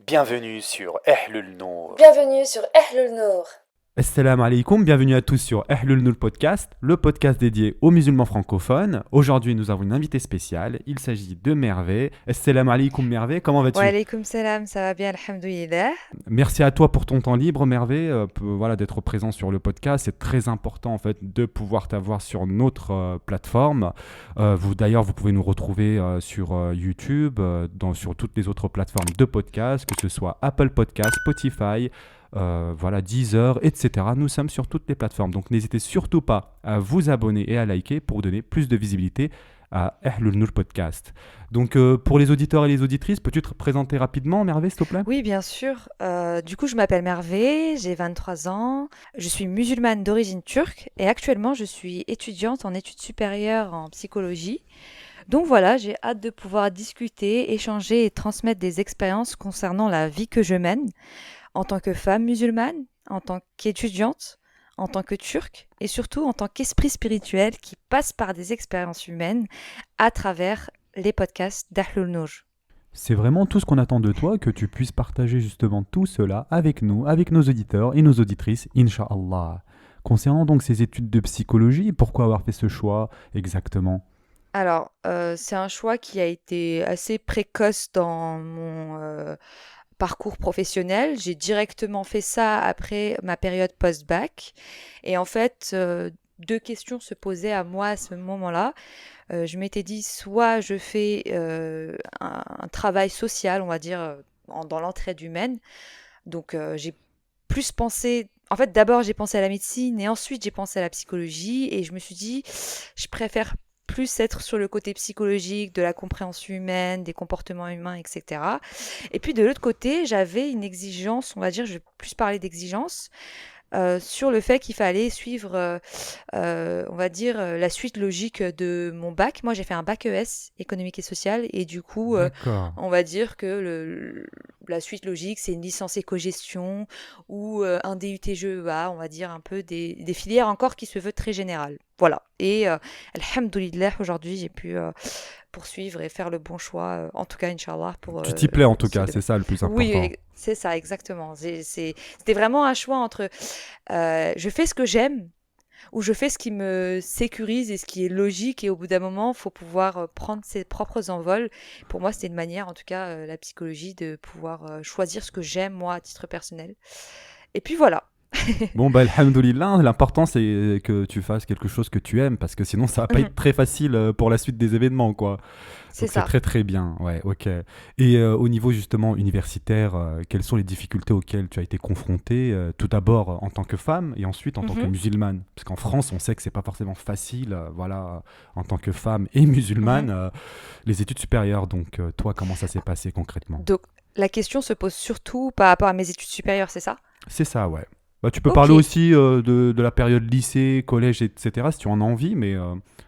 Bienvenue sur Ahlul Nour. Bienvenue sur Ahlul Nour. Assalamu alaikum, bienvenue à tous sur Ahlul Nour Podcast, le podcast dédié aux musulmans francophones. Aujourd'hui, nous avons une invitée spéciale, il s'agit de Merve. Assalamu alaikum Merve, comment vas-tu? Wa alaykoum salam, ça va bien, alhamdoulilah. Merci à toi pour ton temps libre Merve, voilà, d'être présent sur le podcast. C'est très important en fait de pouvoir t'avoir sur notre plateforme. D'ailleurs, vous pouvez nous retrouver sur YouTube, sur toutes les autres plateformes de podcast, que ce soit Apple Podcast, Spotify, voilà, Deezer, etc. Nous sommes sur toutes les plateformes, donc n'hésitez surtout pas à vous abonner et à liker pour donner plus de visibilité à Ahlul Nour Podcast. Donc pour les auditeurs et les auditrices, peux-tu te présenter rapidement, Merve, s'il te plaît? Oui, bien sûr. Du coup, je m'appelle Merve, j'ai 23 ans, je suis musulmane d'origine turque et actuellement, je suis étudiante en études supérieures en psychologie. Donc voilà, j'ai hâte de pouvoir discuter, échanger et transmettre des expériences concernant la vie que je mène en tant que femme musulmane, en tant qu'étudiante, en tant que turque et surtout en tant qu'esprit spirituel qui passe par des expériences humaines à travers les podcasts d'Ahlul Nour. C'est vraiment tout ce qu'on attend de toi, que tu puisses partager justement tout cela avec nous, avec nos auditeurs et nos auditrices, Inch'Allah. Concernant donc ces études de psychologie, pourquoi avoir fait ce choix exactement? Alors, c'est un choix qui a été assez précoce dans mon parcours professionnel. J'ai directement fait ça après ma période post-bac. Et en fait, deux questions se posaient à moi à ce moment-là. Je m'étais dit, soit je fais un travail social, on va dire, dans l'entraide humaine. Donc, j'ai plus pensé... En fait, d'abord, j'ai pensé à la médecine et ensuite, j'ai pensé à la psychologie. Et je me suis dit, je préfère plus être sur le côté psychologique, de la compréhension humaine, des comportements humains, etc. Et puis de l'autre côté, j'avais une exigence, on va dire, je vais plus parler d'exigence, sur le fait qu'il fallait suivre, on va dire, la suite logique de mon bac. Moi, j'ai fait un bac ES, économique et social, et du coup, D'accord. on va dire que la suite logique, c'est une licence éco-gestion ou un DUT GEA, on va dire un peu des filières encore qui se veut très générales. Voilà. Et alhamdoulilah, aujourd'hui, j'ai pu poursuivre et faire le bon choix, en tout cas, Inch'Allah, pour Tu t'y plais en tout ce cas, c'est domaine. ça le plus Oui, important. c'est ça, exactement. C'était vraiment un choix entre je fais ce que j'aime ou je fais ce qui me sécurise et ce qui est logique et au bout d'un moment, il faut pouvoir prendre ses propres envols. Pour moi, c'était une manière, en tout cas, la psychologie, de pouvoir choisir ce que j'aime, moi, à titre personnel. Et puis voilà. Bon, bah, alhamdoulilah, l'important c'est que tu fasses quelque chose que tu aimes, parce que sinon ça va pas Mhm. être très facile pour la suite des événements, quoi. C'est Donc c'est ça. très très bien, ouais, ok. Et au niveau justement universitaire, quelles sont les difficultés auxquelles tu as été confrontée, tout d'abord en tant que femme et ensuite en tant que Mhm, musulmane? Parce qu'en France, on sait que c'est pas forcément facile, voilà, en tant que femme et mhm. musulmane, les études supérieures. Donc toi, comment ça s'est passé concrètement? Donc, la question se pose surtout par rapport à mes études supérieures, c'est ça? C'est ça, ouais. Bah, tu peux Ok. parler aussi de la période lycée, collège, etc. si tu en as envie, mais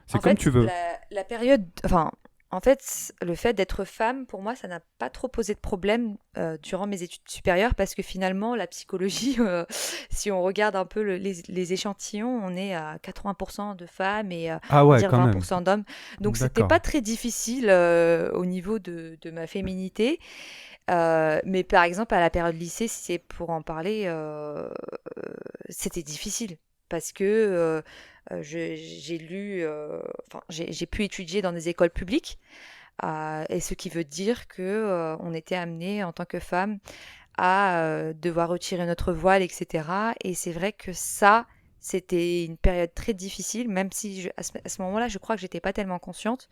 c'est En comme tu fait, veux. la période, enfin, en fait, le fait d'être femme, pour moi, ça n'a pas trop posé de problème durant mes études supérieures parce que finalement, la psychologie, si on regarde un peu les échantillons, on est à 80% de femmes et Ah on va ouais, dire quand même. 20% d'hommes. Donc, c'était D'accord. pas très difficile au niveau de ma féminité. Mais par exemple, à la période lycée, si c'est pour en parler, c'était difficile parce que j'ai lu, enfin, j'ai pu étudier dans des écoles publiques, et ce qui veut dire que on était amené en tant que femme à devoir retirer notre voile, etc. Et c'est vrai que ça, c'était une période très difficile, même si à ce moment-là, je crois que j'étais pas tellement consciente.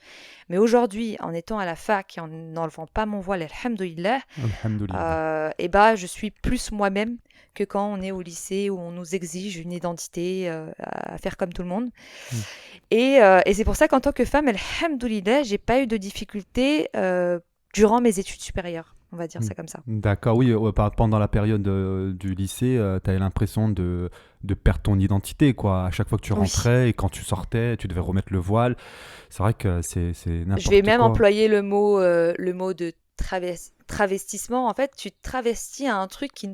Mais aujourd'hui, en étant à la fac et en n'enlevant pas mon voile, alhamdoulilah, Alhamdoulilah. et bah, je suis plus moi-même que quand on est au lycée où on nous exige une identité à faire comme tout le monde. Hmm. Et c'est pour ça qu'en tant que femme, alhamdoulilah, j'ai pas eu de difficultés durant mes études supérieures. On va dire Hmm. ça comme ça. D'accord, oui, pendant la période du lycée, tu avais l'impression de perdre ton identité, quoi. À chaque fois que tu Oui. rentrais et quand tu sortais, tu devais remettre le voile. C'est vrai que c'est Je vais n'importe même quoi. employer le mot de travestissement. En fait, tu te travestis à un truc qui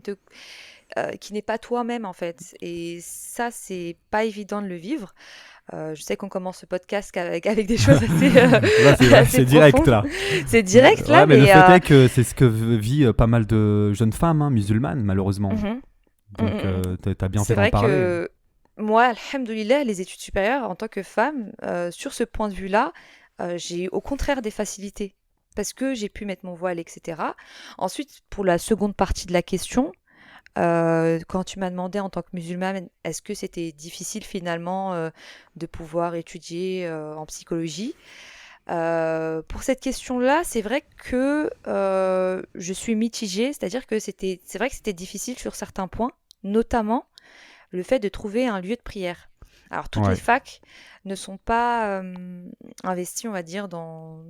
n'est pas toi-même, en fait. Et ça, c'est pas évident de le vivre. Je sais qu'on commence ce podcast avec des choses assez, Là, c'est assez direct, profondes. là. C'est direct là, Ouais, mais le mais fait est que c'est ce que vit pas mal de jeunes femmes hein, musulmanes, malheureusement. mhm, mm, Donc, mm, mm. t'as bien fait C'est d'en vrai parler. que moi, alhamdoulilah, les études supérieures, en tant que femme, sur ce point de vue-là, j'ai au contraire des facilités. Parce que j'ai pu mettre mon voile, etc. Ensuite, pour la seconde partie de la question, quand tu m'as demandé en tant que musulmane, est-ce que c'était difficile finalement de pouvoir étudier en psychologie? Pour cette question-là, c'est vrai que je suis mitigée, c'est-à-dire que c'est vrai que c'était difficile sur certains points, notamment le fait de trouver un lieu de prière. Alors, toutes les Ouais, facs ne sont pas investies, on va dire, dans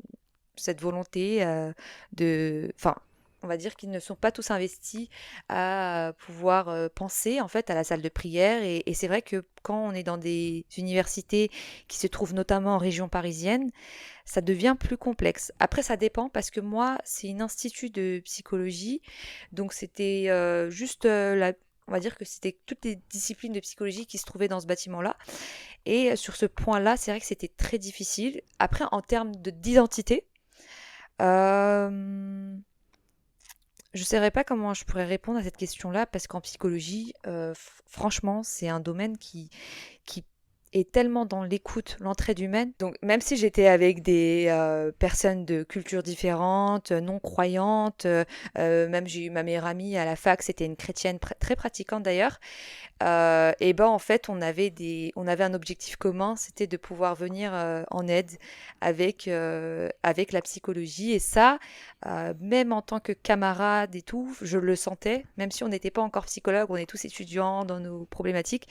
cette volonté enfin, on va dire qu'ils ne sont pas tous investis à pouvoir penser en fait à la salle de prière. Et c'est vrai que quand on est dans des universités qui se trouvent notamment en région parisienne, ça devient plus complexe. Après, ça dépend parce que moi, c'est une institut de psychologie, donc c'était juste on va dire que c'était toutes les disciplines de psychologie qui se trouvaient dans ce bâtiment-là. Et sur ce point-là, c'est vrai que c'était très difficile. Après, en termes d'identité, euh, je ne saurais pas comment je pourrais répondre à cette question-là parce qu'en psychologie, franchement, c'est un domaine qui est tellement dans l'écoute, l'entraide humaine. Donc, même si j'étais avec des personnes de cultures différentes, non croyantes, même j'ai eu ma meilleure amie à la fac, c'était une chrétienne très pratiquante d'ailleurs. Et ben en fait, on avait un objectif commun, c'était de pouvoir venir en aide avec la psychologie. Et ça, même en tant que camarade et tout, je le sentais, même si on n'était pas encore psychologue, on est tous étudiants dans nos problématiques.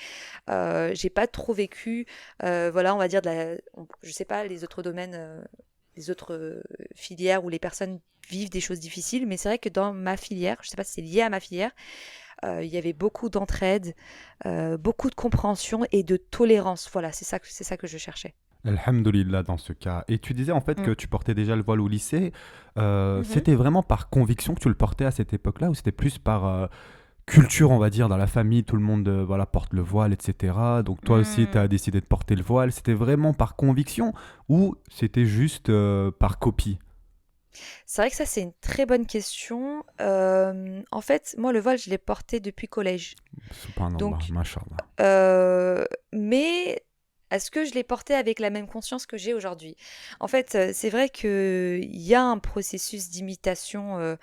J'ai pas trop vécu, voilà, on va dire, je sais pas, les autres domaines, les autres filières où les personnes vivent des choses difficiles, mais c'est vrai que dans ma filière, je sais pas si c'est lié à ma filière, il y avait beaucoup d'entraide, beaucoup de compréhension et de tolérance. Voilà, c'est ça que je cherchais. alhamdoulilah dans ce cas. Et tu disais en fait que Mm. tu portais déjà le voile au lycée. Mhm. C'était vraiment par conviction que tu le portais à cette époque-là ou c'était plus par culture, on va dire, dans la famille, tout le monde voilà, porte le voile, etc. Donc toi aussi, tu Mm. as décidé de porter le voile. C'était vraiment par conviction ou c'était juste par copie? C'est vrai que ça, c'est une très bonne question. En fait, moi, le voile, je l'ai porté depuis collège. Subhanallah, Donc, mashallah. mais est-ce que je l'ai porté avec la même conscience que j'ai aujourd'hui? En fait, c'est vrai qu'il y a un processus d'imitation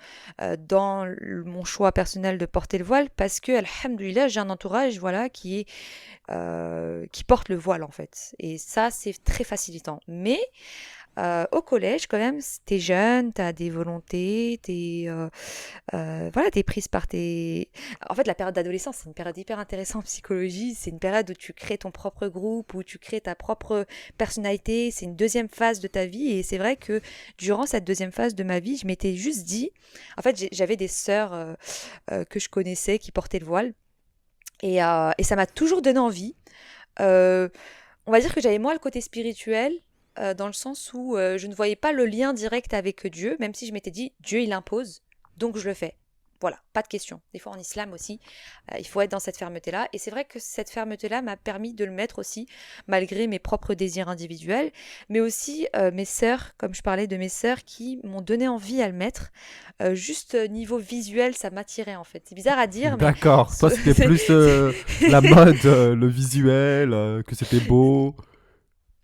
dans mon choix personnel de porter le voile parce que, alhamdoulilah, j'ai un entourage voilà, qui porte le voile en fait. Et ça, c'est très facilitant. Mais au collège, quand même, t'es jeune, t'as des volontés, voilà, t'es prise par tes... En fait, la période d'adolescence, c'est une période hyper intéressante en psychologie. C'est une période où tu crées ton propre groupe, où tu crées ta propre personnalité. C'est une deuxième phase de ta vie. Et c'est vrai que durant cette deuxième phase de ma vie, je m'étais juste dit... En fait, j'avais des sœurs que je connaissais qui portaient le voile. Et ça m'a toujours donné envie. Euh, on va dire que j'avais moins le côté spirituel, dans le sens où je ne voyais pas le lien direct avec Dieu, même si je m'étais dit, Dieu il impose, donc je le fais. Voilà, pas de question. Des fois en islam aussi, il faut être dans cette fermeté-là. Et c'est vrai que cette fermeté-là m'a permis de le mettre aussi, malgré mes propres désirs individuels, mais aussi mes sœurs, comme je parlais de mes sœurs, qui m'ont donné envie à le mettre. Juste niveau visuel, ça m'attirait en fait. C'est bizarre à dire, mais D'accord. Toi, c'était c'est- plus la mode, le visuel, que c'était beau,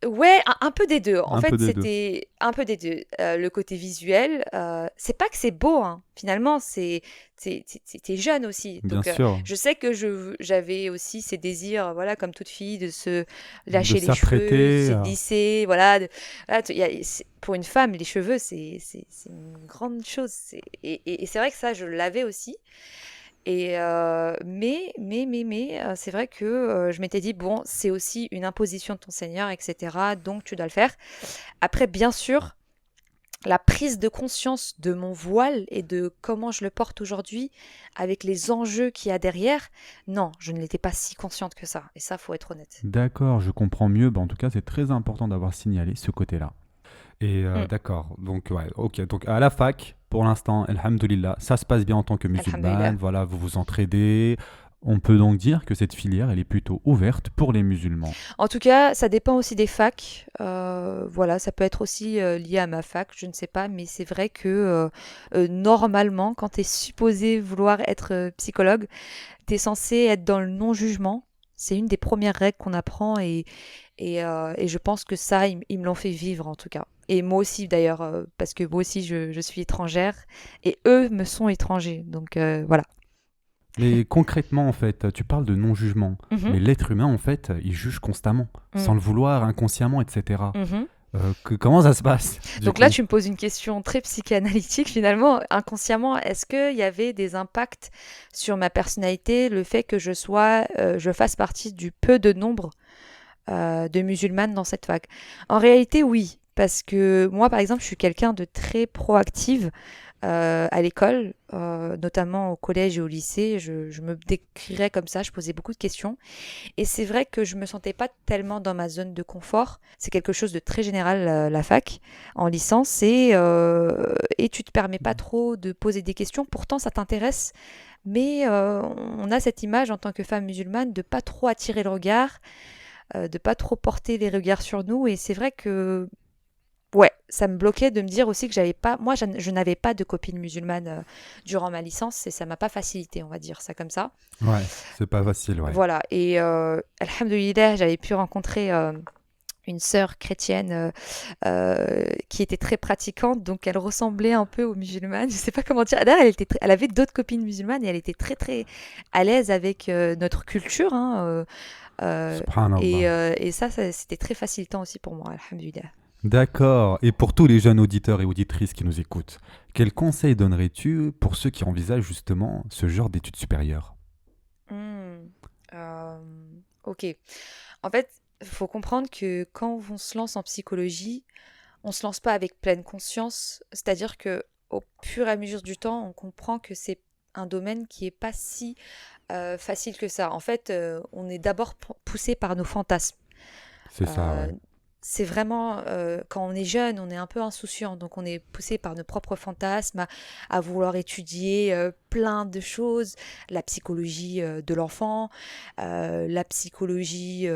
Ouais, un peu des deux. En un peu fait, des deux. c'était un peu des deux. Le côté visuel, c'est pas que c'est beau, hein. Finalement, t'es jeune aussi. Bien Donc, sûr. je sais que j'avais aussi ces désirs, voilà, comme toute fille, de se De lâcher les cheveux, de s'apprêter. se lisser, voilà. Voilà, pour une femme, les cheveux, c'est une grande chose. Et c'est vrai que ça, je l'avais aussi. C'est vrai que je m'étais dit, bon, c'est aussi une imposition de ton Seigneur, etc. Donc tu dois le faire. Après, bien sûr, la prise de conscience de mon voile et de comment je le porte aujourd'hui, avec les enjeux qu'il y a derrière, non, je ne l'étais pas si consciente que ça. Et ça, faut être honnête. D'accord, je comprends mieux. Bah, en tout cas, c'est très important d'avoir signalé ce côté-là. Et Mm. d'accord, donc ouais, ok. Donc à la fac, pour l'instant, alhamdoulilah, ça se passe bien en tant que Alhamdulillah. musulmane. Voilà, vous vous entraidez. On peut donc dire que cette filière, elle est plutôt ouverte pour les musulmans. En tout cas, ça dépend aussi des facs. Voilà, ça peut être aussi lié à ma fac, je ne sais pas, mais c'est vrai que normalement, quand tu es supposé vouloir être psychologue, tu es censé être dans le non-jugement. C'est une des premières règles qu'on apprend et je pense que ça, ils me l'ont fait vivre en tout cas. Et moi aussi d'ailleurs, parce que moi aussi je suis étrangère et eux me sont étrangers. Donc voilà. Mais concrètement, en fait, tu parles de non-jugement, Mhm, mais l'être humain, en fait, il juge constamment, mm, sans le vouloir, inconsciemment, etc. mhm. Comment ça se passe, du Donc là, coup? tu me poses une question très psychanalytique finalement. Inconsciemment, est-ce qu'il y avait des impacts sur ma personnalité, le fait que je fasse partie du peu de nombre de musulmanes dans cette fac? En réalité, oui. Parce que moi, par exemple, je suis quelqu'un de très proactive à l'école, notamment au collège et au lycée. Je me décrirais comme ça, je posais beaucoup de questions. Et c'est vrai que je me sentais pas tellement dans ma zone de confort. C'est quelque chose de très général, la fac, en licence, et tu te permets pas trop de poser des questions. Pourtant, ça t'intéresse, mais on a cette image en tant que femme musulmane de pas trop attirer le regard, de pas trop porter les regards sur nous. Et c'est vrai que ouais, ça me bloquait de me dire aussi que j'avais pas, moi, je n'avais pas de copine musulmane durant ma licence et ça m'a pas facilité, on va dire ça comme ça. Ouais, c'est pas facile, ouais. Voilà, et alhamdoulilah, j'avais pu rencontrer une sœur chrétienne qui était très pratiquante, donc elle ressemblait un peu aux musulmanes. Je sais pas comment dire. D'ailleurs, elle avait d'autres copines musulmanes et elle était très très à l'aise avec notre culture, hein, Subhanallah. et c'était très facilitant aussi pour moi, alhamdoulilah. D'accord. Et pour tous les jeunes auditeurs et auditrices qui nous écoutent, quels conseils donnerais-tu pour ceux qui envisagent justement ce genre d'études supérieures? Hmm, euh, ok. En fait, il faut comprendre que quand on se lance en psychologie, on se lance pas avec pleine conscience, c'est-à-dire que au fur et à mesure du temps, on comprend que c'est un domaine qui est pas si facile que ça. En fait, on est d'abord poussé par nos fantasmes. C'est ça, Euh, ouais. c'est vraiment, quand on est jeune, on est un peu insouciant, donc on est poussé par nos propres fantasmes à vouloir étudier plein de choses, la psychologie de l'enfant, la psychologie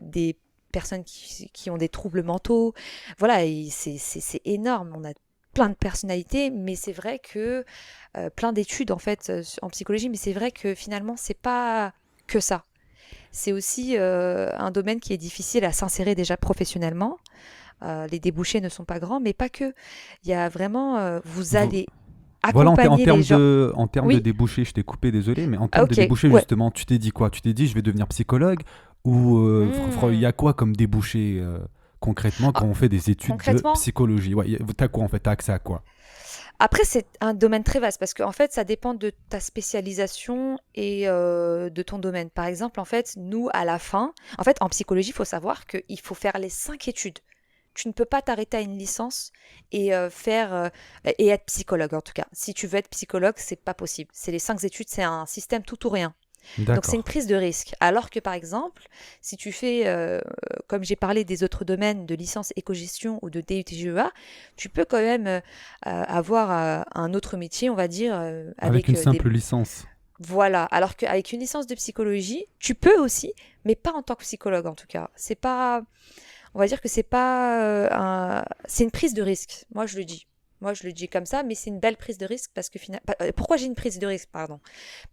des personnes qui ont des troubles mentaux. Voilà, et c'est énorme, on a plein de personnalités, mais c'est vrai que plein d'études en fait en psychologie, mais c'est vrai que finalement, c'est pas que ça. C'est aussi un domaine qui est difficile à s'insérer déjà professionnellement. Les débouchés ne sont pas grands, mais pas que. Il y a vraiment, vous Vo- allez Voilà, accompagner les gens. en termes de Oui, débouchés, je t'ai coupé, désolé, mais en ah, termes de ok, débouchés, ouais. justement, tu t'es dit quoi? Tu t'es dit, je vais devenir psychologue? Ou il y Hmm. a quoi comme débouché concrètement Ah, quand on fait des études de concrètement, psychologie? Ouais, t'as quoi en fait? T'as accès à quoi? après, c'est un domaine très vaste parce qu'en fait, ça dépend de ta spécialisation et de ton domaine. Par exemple, en fait, nous, à la fin, en fait, en psychologie, il faut savoir qu'il faut faire les 5 études. Tu ne peux pas t'arrêter à une licence et être psychologue en tout cas. Si tu veux être psychologue, c'est pas possible. C'est les 5 études, c'est un système tout ou rien. Donc c'est une D'accord. prise de risque. Alors que par exemple, si tu fais, comme j'ai parlé des autres domaines de licence éco-gestion ou de DUT-GEA, tu peux quand même avoir un autre métier, on va dire, Avec avec une des... simple licence. Voilà. Alors qu'avec une licence de psychologie, tu peux aussi, mais pas en tant que psychologue en tout cas. C'est pas... On va dire que c'est pas c'est une prise de risque. Moi, je le dis. Moi, je le dis comme ça, mais c'est une belle prise de risque parce que finalement... Pourquoi j'ai une prise de risque, pardon?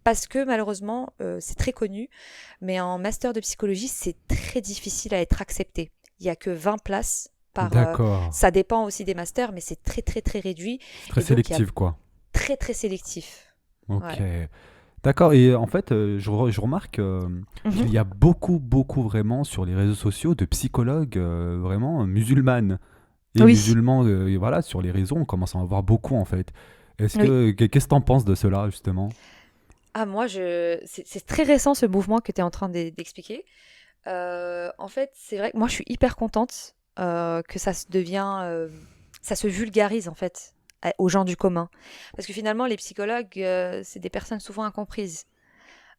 Parce que malheureusement, c'est très connu, mais en master de psychologie, c'est très difficile à être accepté. Il n'y a que 20 places par... D'accord. ça dépend aussi des masters, mais c'est très très très réduit. C'est très Et donc, il y a sélectif, quoi. très très sélectif. Ok. Ouais. D'accord, et en fait, je remarque qu'il Mhm. y a beaucoup, beaucoup vraiment sur les réseaux sociaux de psychologues vraiment musulmanes. Et Oui, musulmans, et voilà, sur les réseaux, on commence à en voir beaucoup en fait. oui. Qu'est-ce que t'en penses de cela, justement? Ah, moi, c'est très récent ce mouvement que tu es en train d'expliquer. En fait, c'est vrai que moi, je suis hyper contente que ça se vulgarise en fait aux gens du commun. Parce que finalement, les psychologues, c'est des personnes souvent incomprises.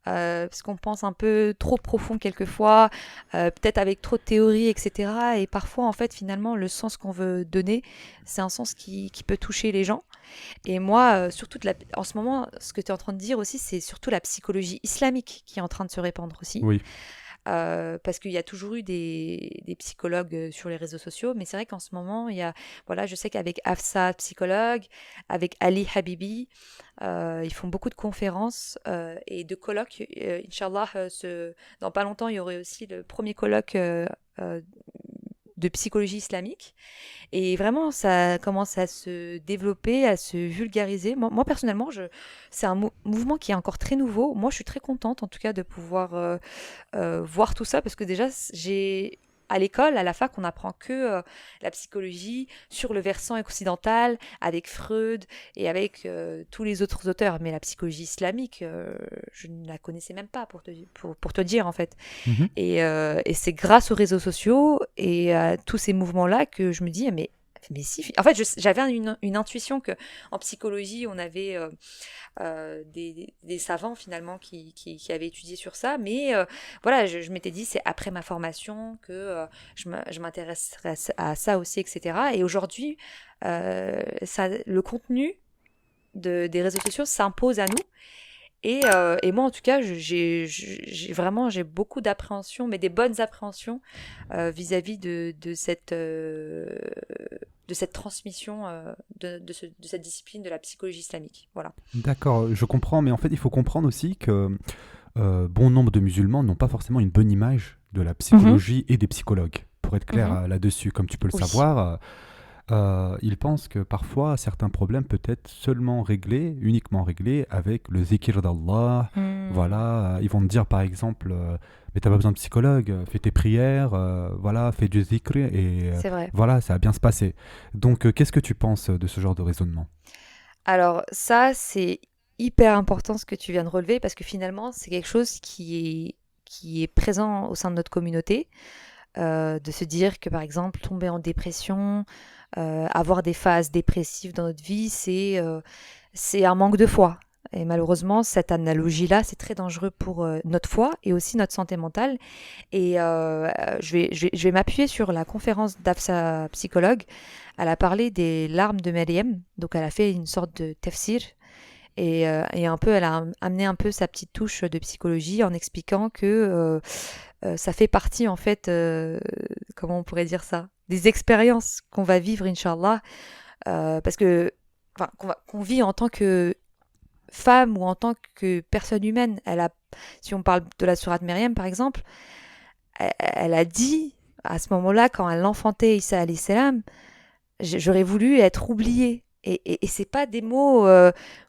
Parce qu'on pense un peu trop profond quelquefois, peut-être avec trop de théories, etc. Et parfois, en fait, finalement, le sens qu'on veut donner, c'est un sens qui peut toucher les gens. Et moi, surtout en ce moment, ce que tu es en train de dire aussi, c'est surtout la psychologie islamique qui est en train de se répandre aussi. Oui, Parce qu'il y a toujours eu des psychologues sur les réseaux sociaux, mais c'est vrai qu'en ce moment, voilà, je sais qu'avec Afsa, psychologue, avec Ali Habibi, ils font beaucoup de conférences et de colloques. Inch'Allah, dans pas longtemps, il y aurait aussi le premier colloque euh, de psychologie islamique. Et vraiment, ça commence à se développer, à se vulgariser. Moi personnellement, c'est un mouvement qui est encore très nouveau. Moi, je suis très contente, en tout cas, de pouvoir voir tout ça, parce que déjà, à l'école, à la fac, on apprend que la psychologie sur le versant occidental, avec Freud et avec tous les autres auteurs. Mais la psychologie islamique, je ne la connaissais même pas, pour te dire, en fait. Mhm. Et c'est grâce aux réseaux sociaux et à tous ces mouvements-là que je me dis, mais si. En fait, j'avais une intuition que en psychologie, on avait des savants finalement qui avaient étudié sur ça. Mais voilà, je m'étais dit, c'est après ma formation que je m'intéresserai à ça aussi, etc. Et aujourd'hui, le contenu des réseaux sociaux s'impose à nous. Et moi, en tout cas, j'ai beaucoup d'appréhension, mais des bonnes appréhensions vis-à-vis de cette transmission de cette discipline de la psychologie islamique. Voilà. D'accord, je comprends, mais en fait, il faut comprendre aussi que bon nombre de musulmans n'ont pas forcément une bonne image de la psychologie et des psychologues. Pour être clair là-dessus, comme tu peux le Oui. savoir, ils pensent que parfois certains problèmes peuvent être seulement réglés, uniquement réglés avec le zikr d'Allah. Voilà, ils vont te dire par exemple, mais t'as pas besoin de psychologue, fais tes prières, voilà, fais du zikr et C'est vrai. voilà, ça va bien se passer. Donc, qu'est-ce que tu penses de ce genre de raisonnement? Alors ça, c'est hyper important ce que tu viens de relever, parce que finalement, c'est quelque chose qui est présent au sein de notre communauté, de se dire que par exemple, tomber en dépression, avoir des phases dépressives dans notre vie, c'est un manque de foi. Et malheureusement, cette analogie-là, c'est très dangereux pour notre foi et aussi notre santé mentale. Et je vais m'appuyer sur la conférence d'Afsa, psychologue. Elle a parlé des larmes de Maryam, donc elle a fait une sorte de tafsir. Et un peu, elle a amené un peu sa petite touche de psychologie en expliquant que ça fait partie, en fait, comment on pourrait dire ça, des expériences qu'on va vivre, Inch'Allah, parce que, enfin, qu'on vit en tant que femme ou en tant que personne humaine. Si on parle de la sourate Myriam, par exemple, elle a dit, à ce moment-là, quand elle enfantait Isa alayhi salam, j'aurais voulu être oubliée. Et c'est pas des mots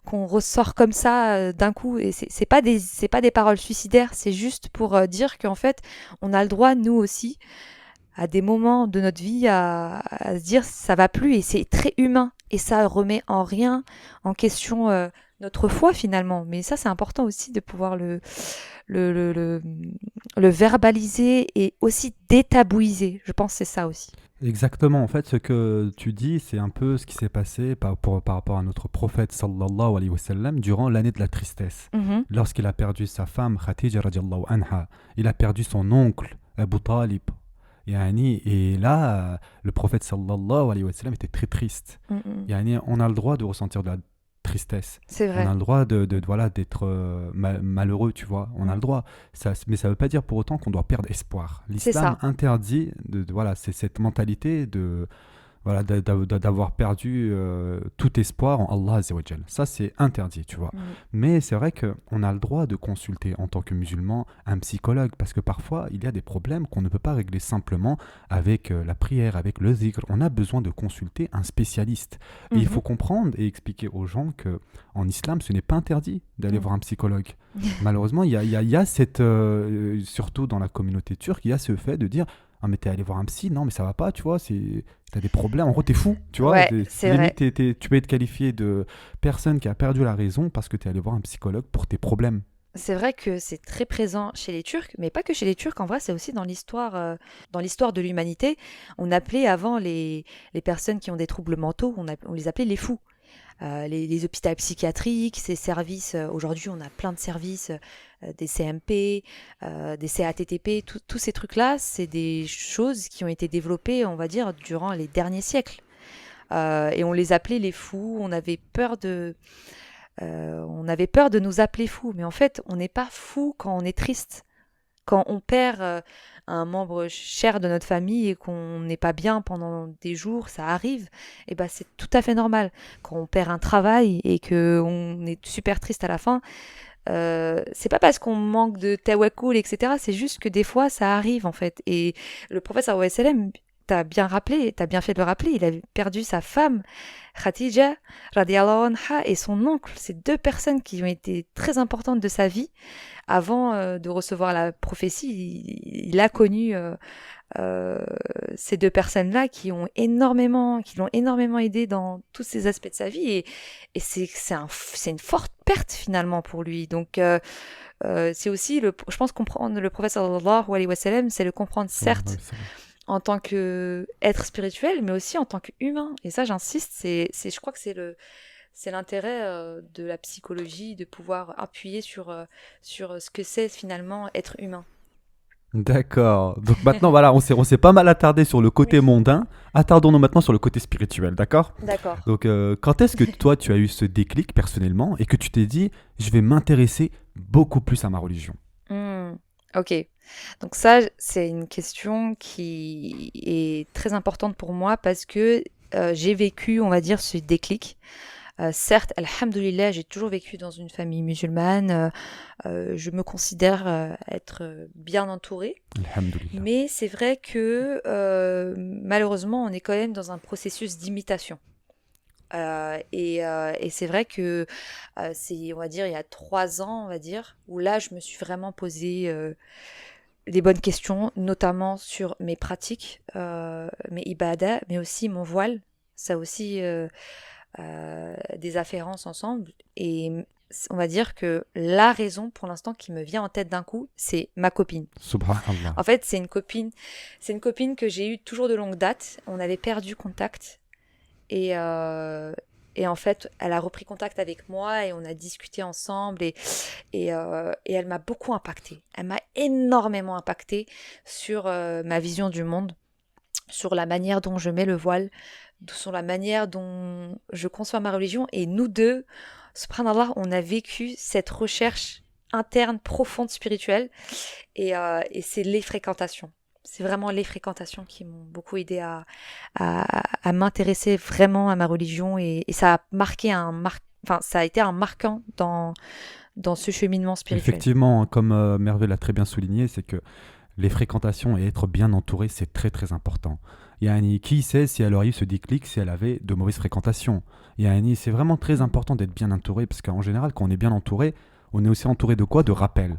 qu'on ressort comme ça d'un coup. Et c'est pas des paroles suicidaires. C'est juste pour dire qu'en fait, on a le droit, nous aussi, à des moments de notre vie, à se dire ça va plus. Et c'est très humain. Et ça remet en rien en question notre foi finalement. Mais ça, c'est important aussi de pouvoir le verbaliser et aussi détabouiser. Je pense que c'est ça aussi. Exactement, en fait, ce que tu dis, c'est un peu ce qui s'est passé par rapport à notre prophète sallallahu alayhi wa sallam durant l'année de la tristesse. Mhm. Lorsqu'il a perdu sa femme Khadija radiallahu anha, il a perdu son oncle Abu Talib. Et là, le prophète sallallahu alayhi wa sallam était très triste. Mhm. On a le droit de ressentir de la tristesse. C'est On vrai. a le droit voilà, d'être malheureux, tu vois. On a le droit. Mais ça ne veut pas dire pour autant qu'on doit perdre espoir. C'est L'islam ça. interdit, voilà, c'est cette mentalité voilà, d'avoir perdu tout espoir en Allah Azza wa Jal. Ça, c'est interdit, tu vois. Mhm. Mais c'est vrai qu'on a le droit de consulter en tant que musulman un psychologue parce que parfois, il y a des problèmes qu'on ne peut pas régler simplement avec la prière, avec le zikr. On a besoin de consulter un spécialiste. Et il faut comprendre et expliquer aux gens que en islam, ce n'est pas interdit d'aller Mhm. voir un psychologue. Malheureusement, il y a cette, surtout dans la communauté turque, il y a ce fait de dire ah mais t'es allé voir un psy, non mais ça va pas, tu vois, t'as des problèmes, en gros t'es fou, tu vois, Ouais, c'est vrai. limite tu peux être qualifié de personne qui a perdu la raison parce que t'es allé voir un psychologue pour tes problèmes. C'est vrai que c'est très présent chez les Turcs, mais pas que chez les Turcs, en vrai, c'est aussi dans l'histoire de l'humanité. On appelait avant les personnes qui ont des troubles mentaux, on les appelait les fous. Les hôpitaux psychiatriques, ces services, aujourd'hui on a plein de services, des CMP, des CATTP, tous ces trucs-là, c'est des choses qui ont été développées, on va dire, durant les derniers siècles. Et on les appelait les fous. On avait peur de nous appeler fous. Mais en fait, on n'est pas fou quand on est triste. Quand on perd un membre cher de notre famille et qu'on n'est pas bien pendant des jours, ça arrive, et ben c'est tout à fait normal. Quand on perd un travail et qu'on est super triste à la fin, c'est pas parce qu'on manque de tawakkul, etc. C'est juste que des fois, ça arrive, en fait. Et le professeur OSLM, t'as bien fait de le rappeler, il a perdu sa femme, Khadija, radiallahu anha, et son oncle. C'est deux personnes qui ont été très importantes de sa vie. Avant de recevoir la prophétie, il a connu ces deux personnes-là qui l'ont énormément aidé dans tous ces aspects de sa vie. Et c'est une forte perte finalement pour lui. Donc, c'est aussi, je pense, comprendre le prophète sallallahu alayhi wa sallam, c'est le comprendre certes en tant qu'être spirituel, mais aussi en tant qu'humain. Et ça, j'insiste, je crois que c'est l'intérêt de la psychologie, de pouvoir appuyer sur ce que c'est finalement être humain. D'accord. Donc maintenant, voilà, on s'est pas mal attardé sur le côté mondain. Attardons-nous maintenant sur le côté spirituel, d'accord? D'accord. Donc, quand est-ce que toi, tu as eu ce déclic personnellement et que tu t'es dit, je vais m'intéresser beaucoup plus à ma religion? Ok. Donc ça, c'est une question qui est très importante pour moi parce que j'ai vécu, on va dire, ce déclic. Certes, alhamdoulilah, j'ai toujours vécu dans une famille musulmane. Je me considère être bien entourée. Alhamdoulilah. Mais c'est vrai que malheureusement, on est quand même dans un processus d'imitation. Et c'est vrai que c'est, on va dire, il y a 3 ans, on va dire, où là, je me suis vraiment posé des bonnes questions, notamment sur mes pratiques, mes ibadah, mais aussi mon voile. Ça aussi des afférences ensemble. Et on va dire que la raison, pour l'instant, qui me vient en tête d'un coup, c'est ma copine. Subhanallah. En fait, c'est une copine que j'ai eue toujours de longue date. On avait perdu contact. Et en fait, elle a repris contact avec moi et on a discuté ensemble et elle m'a beaucoup impactée. Elle m'a énormément impactée sur ma vision du monde, sur la manière dont je mets le voile, sur la manière dont je conçois ma religion. Et nous deux, subhanallah, on a vécu cette recherche interne, profonde, spirituelle. Et c'est les fréquentations. C'est vraiment les fréquentations qui m'ont beaucoup aidé à m'intéresser vraiment à ma religion et ça a marqué ça a été un marquant dans ce cheminement spirituel. Effectivement, comme Merve l'a très bien souligné, c'est que les fréquentations et être bien entouré, c'est très très important. Yani, qui sait si elle aurait eu ce déclic si elle avait de mauvaises fréquentations. Yani, c'est vraiment très important d'être bien entouré parce qu'en général, quand on est bien entouré, on est aussi entouré de quoi? De rappels.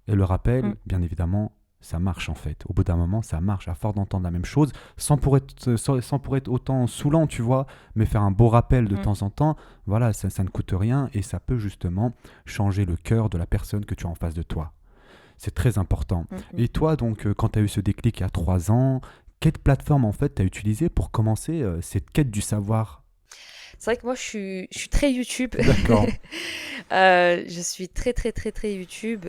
Et le rappel, bien évidemment, ça marche en fait. Au bout d'un moment, ça marche. À force d'entendre la même chose, sans pour être autant saoulant, tu vois, mais faire un beau rappel de temps en temps, voilà, ça ne coûte rien et ça peut justement changer le cœur de la personne que tu as en face de toi. C'est très important. Et toi, donc, quand tu as eu ce déclic il y a 3 ans, quelle plateforme en fait tu as utilisée pour commencer cette quête du savoir? C'est vrai que moi, je suis très YouTube. D'accord. Je suis très, très, très, très YouTube.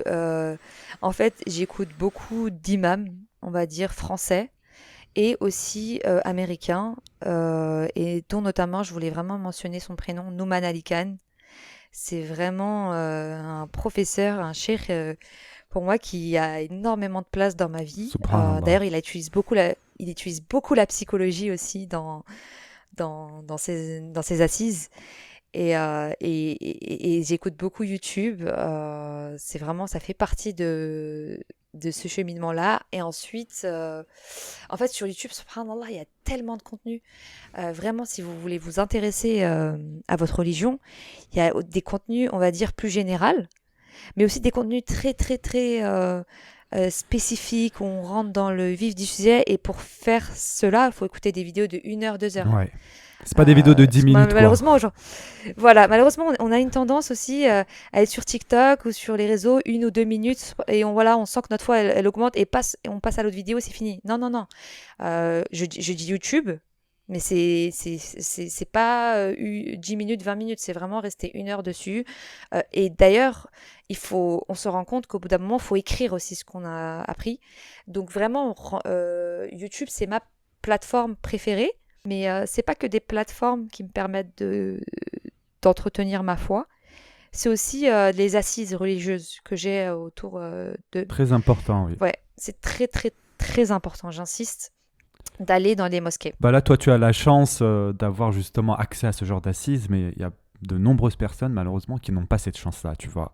En fait, j'écoute beaucoup d'imams, on va dire, français et aussi américains. Et dont notamment, je voulais vraiment mentionner son prénom, Nouman Ali Khan. C'est vraiment un professeur, un cheikh, pour moi, qui a énormément de place dans ma vie. D'ailleurs, il utilise beaucoup la psychologie aussi dans ses assises. Et j'écoute beaucoup YouTube. C'est vraiment, ça fait partie de ce cheminement-là. Et ensuite, en fait, sur YouTube, subhanallah, il y a tellement de contenu. Vraiment, si vous voulez vous intéresser à votre religion, il y a des contenus, on va dire, plus généraux, mais aussi des contenus très, très, très spécifiques où on rentre dans le vif du sujet. Et pour faire cela, il faut écouter des vidéos de 1 heure, 2 heures. Ouais. C'est pas des vidéos de 10 minutes. Malheureusement, malheureusement, on a une tendance aussi à être sur TikTok ou sur les réseaux 1 ou 2 minutes et on sent que notre foi elle augmente et on passe à l'autre vidéo, c'est fini. Non. Je dis YouTube, mais c'est pas 10 minutes, 20 minutes, c'est vraiment rester 1 heure dessus. Et d'ailleurs, on se rend compte qu'au bout d'un moment, il faut écrire aussi ce qu'on a appris. Donc vraiment, YouTube, c'est ma plateforme préférée. Mais c'est pas que des plateformes qui me permettent d'entretenir ma foi. C'est aussi les assises religieuses que j'ai autour de... Très important, oui. Ouais, c'est très, très, très important, j'insiste, d'aller dans les mosquées. Bah là, toi, tu as la chance d'avoir justement accès à ce genre d'assises, mais il y a de nombreuses personnes, malheureusement, qui n'ont pas cette chance-là, tu vois.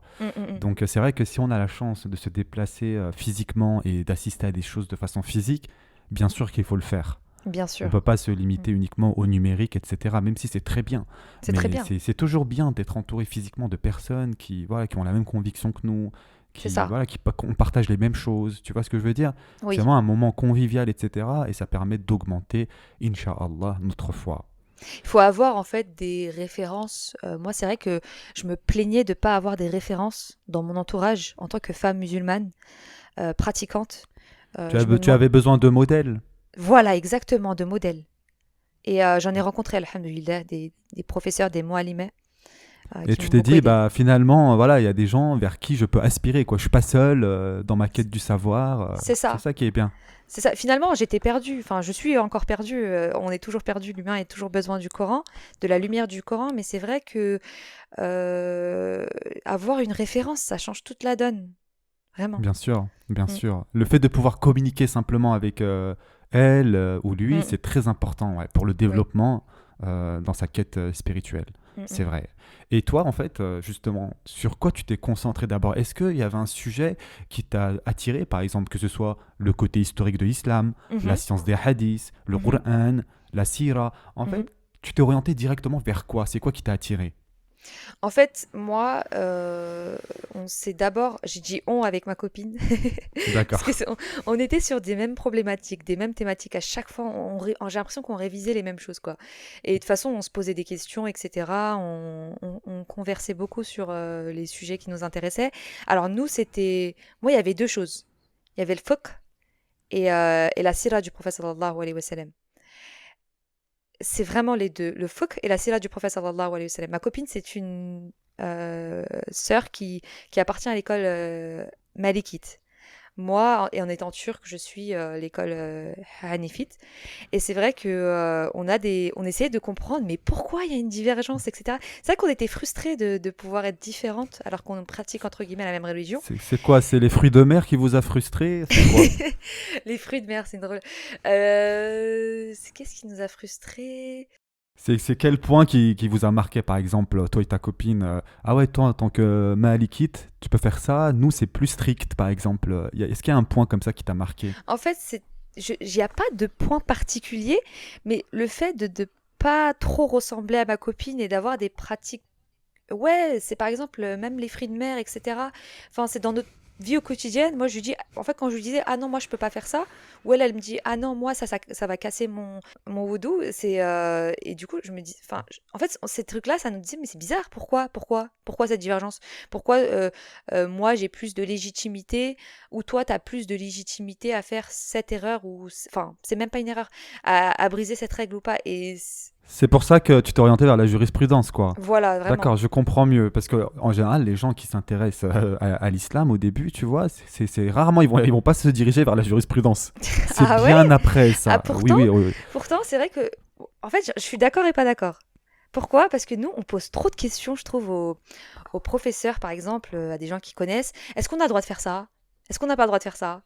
Donc, c'est vrai que si on a la chance de se déplacer physiquement et d'assister à des choses de façon physique, bien sûr qu'il faut le faire. Bien On sûr, ne peut pas se limiter uniquement au numérique, etc., même si c'est très bien. c'est Mais très bien. c'est toujours bien d'être entouré physiquement de personnes qui, voilà, qui ont la même conviction que nous, C'est ça. voilà, on partage les mêmes choses. Tu vois ce que je veux dire? Oui. C'est vraiment un moment convivial, etc., et ça permet d'augmenter, Inch'Allah, notre foi. Il faut avoir en fait des références. Moi, c'est vrai que je me plaignais de ne pas avoir des références dans mon entourage en tant que femme musulmane pratiquante. Tu avais besoin de modèles? Voilà, exactement, de modèles. Et j'en ai rencontré, alhamdoulilah, des professeurs, des muallimeh Et qui tu m'ont t'es beaucoup dit, aidé. bah finalement, voilà, il y a des gens vers qui je peux aspirer, quoi. Je suis pas seul dans ma quête du savoir. C'est C'est ça, ça qui est bien. c'est ça. Finalement, j'étais perdue. Enfin, je suis encore perdue. On est toujours perdu. L'humain a toujours besoin du Coran, de la lumière du Coran. Mais c'est vrai que avoir une référence, ça change toute la donne. Vraiment. Bien sûr, bien Mm, sûr. Le fait de pouvoir communiquer simplement avec elle ou lui, mm, c'est très important, ouais, pour le oui. développement dans sa quête spirituelle. Mm, C'est mm. vrai. Et toi, en fait, justement, sur quoi tu t'es concentré d'abord? Est-ce qu'il y avait un sujet qui t'a attiré, par exemple, que ce soit le côté historique de l'islam, la Mhm, science des hadiths, le mhm, Qur'an, la sira? En mhm. fait, tu t'es orienté directement vers quoi? C'est quoi qui t'a attiré? En fait, moi, on s'est d'abord, j'ai dit on avec ma copine, parce que D'accord. on était sur des mêmes problématiques, des mêmes thématiques. À chaque fois, j'ai l'impression qu'on révisait les mêmes choses, quoi. Et de toute façon, on se posait des questions, etc. On conversait beaucoup sur les sujets qui nous intéressaient. Alors nous, moi, il y avait deux choses. Il y avait le fiqh et la sira du prophète sallallahu alayhi wa sallam. C'est vraiment les deux, le fiqh et la sira du prophète sallallahu alayhi wa sallam. Ma copine, c'est une sœur qui appartient à l'école malikite. Moi, en étant turque, je suis l'école hanifite. Et c'est vrai que on essayait de comprendre, mais pourquoi il y a une divergence, etc. C'est vrai qu'on était frustrés de pouvoir être différentes alors qu'on pratique entre guillemets la même religion. C'est quoi? C'est les fruits de mer qui vous a frustré? C'est quoi? Les fruits de mer, c'est drôle. Qu'est-ce qui nous a frustrés? C'est quel point qui vous a marqué, par exemple, toi et ta copine? Ah ouais, toi, en tant que Malikite, tu peux faire ça. Nous, c'est plus strict, par exemple. Est-ce qu'il y a un point comme ça qui t'a marqué? En fait, il n'y a pas de point particulier, mais le fait de pas trop ressembler à ma copine et d'avoir des pratiques. Ouais, c'est par exemple même les fruits de mer, etc. Enfin, c'est dans notre vie au quotidien. Moi, je lui dis, en fait, quand je lui disais, ah non, moi, je peux pas faire ça, ou elle me dit, ah non, moi, ça va casser mon wudu. Et du coup, je me dis, enfin, en fait, ces trucs-là, ça nous disait, mais c'est bizarre, pourquoi cette divergence? Pourquoi moi, j'ai plus de légitimité, ou toi, tu as plus de légitimité à faire cette erreur, enfin, c'est même pas une erreur, à briser cette règle ou pas. C'est pour ça que tu t'es orienté vers la jurisprudence, quoi. Voilà, vraiment. D'accord, je comprends mieux. Parce que en général, les gens qui s'intéressent à l'islam au début, tu vois, c'est rarement, ils vont pas se diriger vers la jurisprudence. C'est Ah bien ouais? après Ah, ça. Oui, oui, oui, oui. pourtant, c'est vrai que, en fait, je suis d'accord et pas d'accord. Pourquoi? Parce que nous, on pose trop de questions, je trouve, aux professeurs, par exemple, à des gens qui connaissent. Est-ce qu'on a le droit de faire ça? Est-ce qu'on n'a pas le droit de faire ça?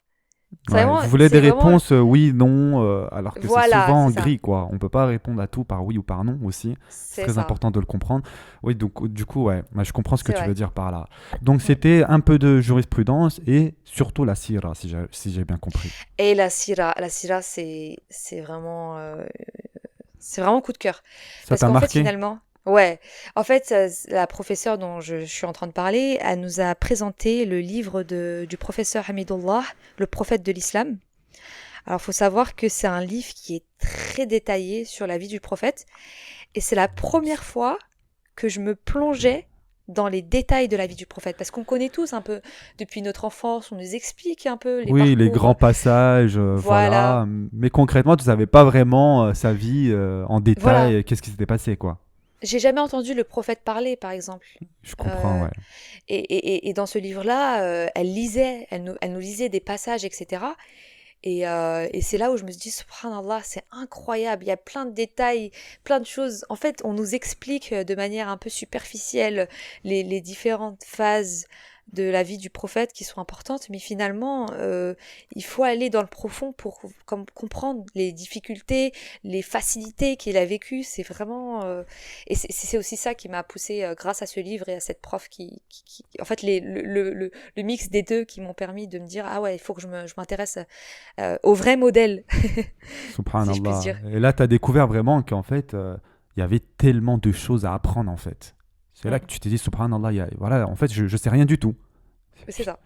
Ouais, vous voulez des C'est vraiment, réponses oui, non, alors que c'est voilà, souvent c'est ça, gris, quoi. On peut pas répondre à tout par oui ou par non aussi. C'est c'est très ça, important de le comprendre. Oui, donc du coup, ouais, moi, je comprends ce que c'est tu veux vrai. dire par là. Donc Mm. c'était un peu de jurisprudence et surtout la sira, si j'ai bien compris. Et la syrah, c'est vraiment coup de cœur. Ça Parce t'a qu'en fait, marqué? finalement, ouais, en fait, la professeure dont je suis en train de parler, elle nous a présenté le livre du professeur Hamidullah, le prophète de l'islam. Alors, il faut savoir que c'est un livre qui est très détaillé sur la vie du prophète. Et c'est la première fois que je me plongeais dans les détails de la vie du prophète. Parce qu'on connaît tous un peu, depuis notre enfance, on nous explique un peu les Oui, les parcours. grands passages, Voilà, voilà. Mais concrètement, tu savais pas vraiment sa vie en voilà. détail, qu'est-ce qui s'était passé, quoi. J'ai jamais entendu le prophète parler, par exemple. Je comprends, Euh, ouais. et dans ce livre-là, elle nous lisait des passages, etc. Et c'est là où je me suis dit, subhanallah, c'est incroyable. Il y a plein de détails, plein de choses. En fait, on nous explique de manière un peu superficielle les différentes phases de la vie du prophète qui sont importantes, mais finalement, il faut aller dans le profond pour comprendre les difficultés, les facilités qu'il a vécues. C'est vraiment... et c'est aussi ça qui m'a poussée, grâce à ce livre et à cette prof en fait, le mix des deux qui m'ont permis de me dire, ah ouais, il faut que je m'intéresse au vrai modèle, si je puis Subhanallah. dire. Et là, tu as découvert vraiment qu'en fait, il y avait tellement de choses à apprendre en fait. C'est là que Mm. tu t'es dit, Subhanallah, voilà, en fait, je sais rien du tout. C'est ça.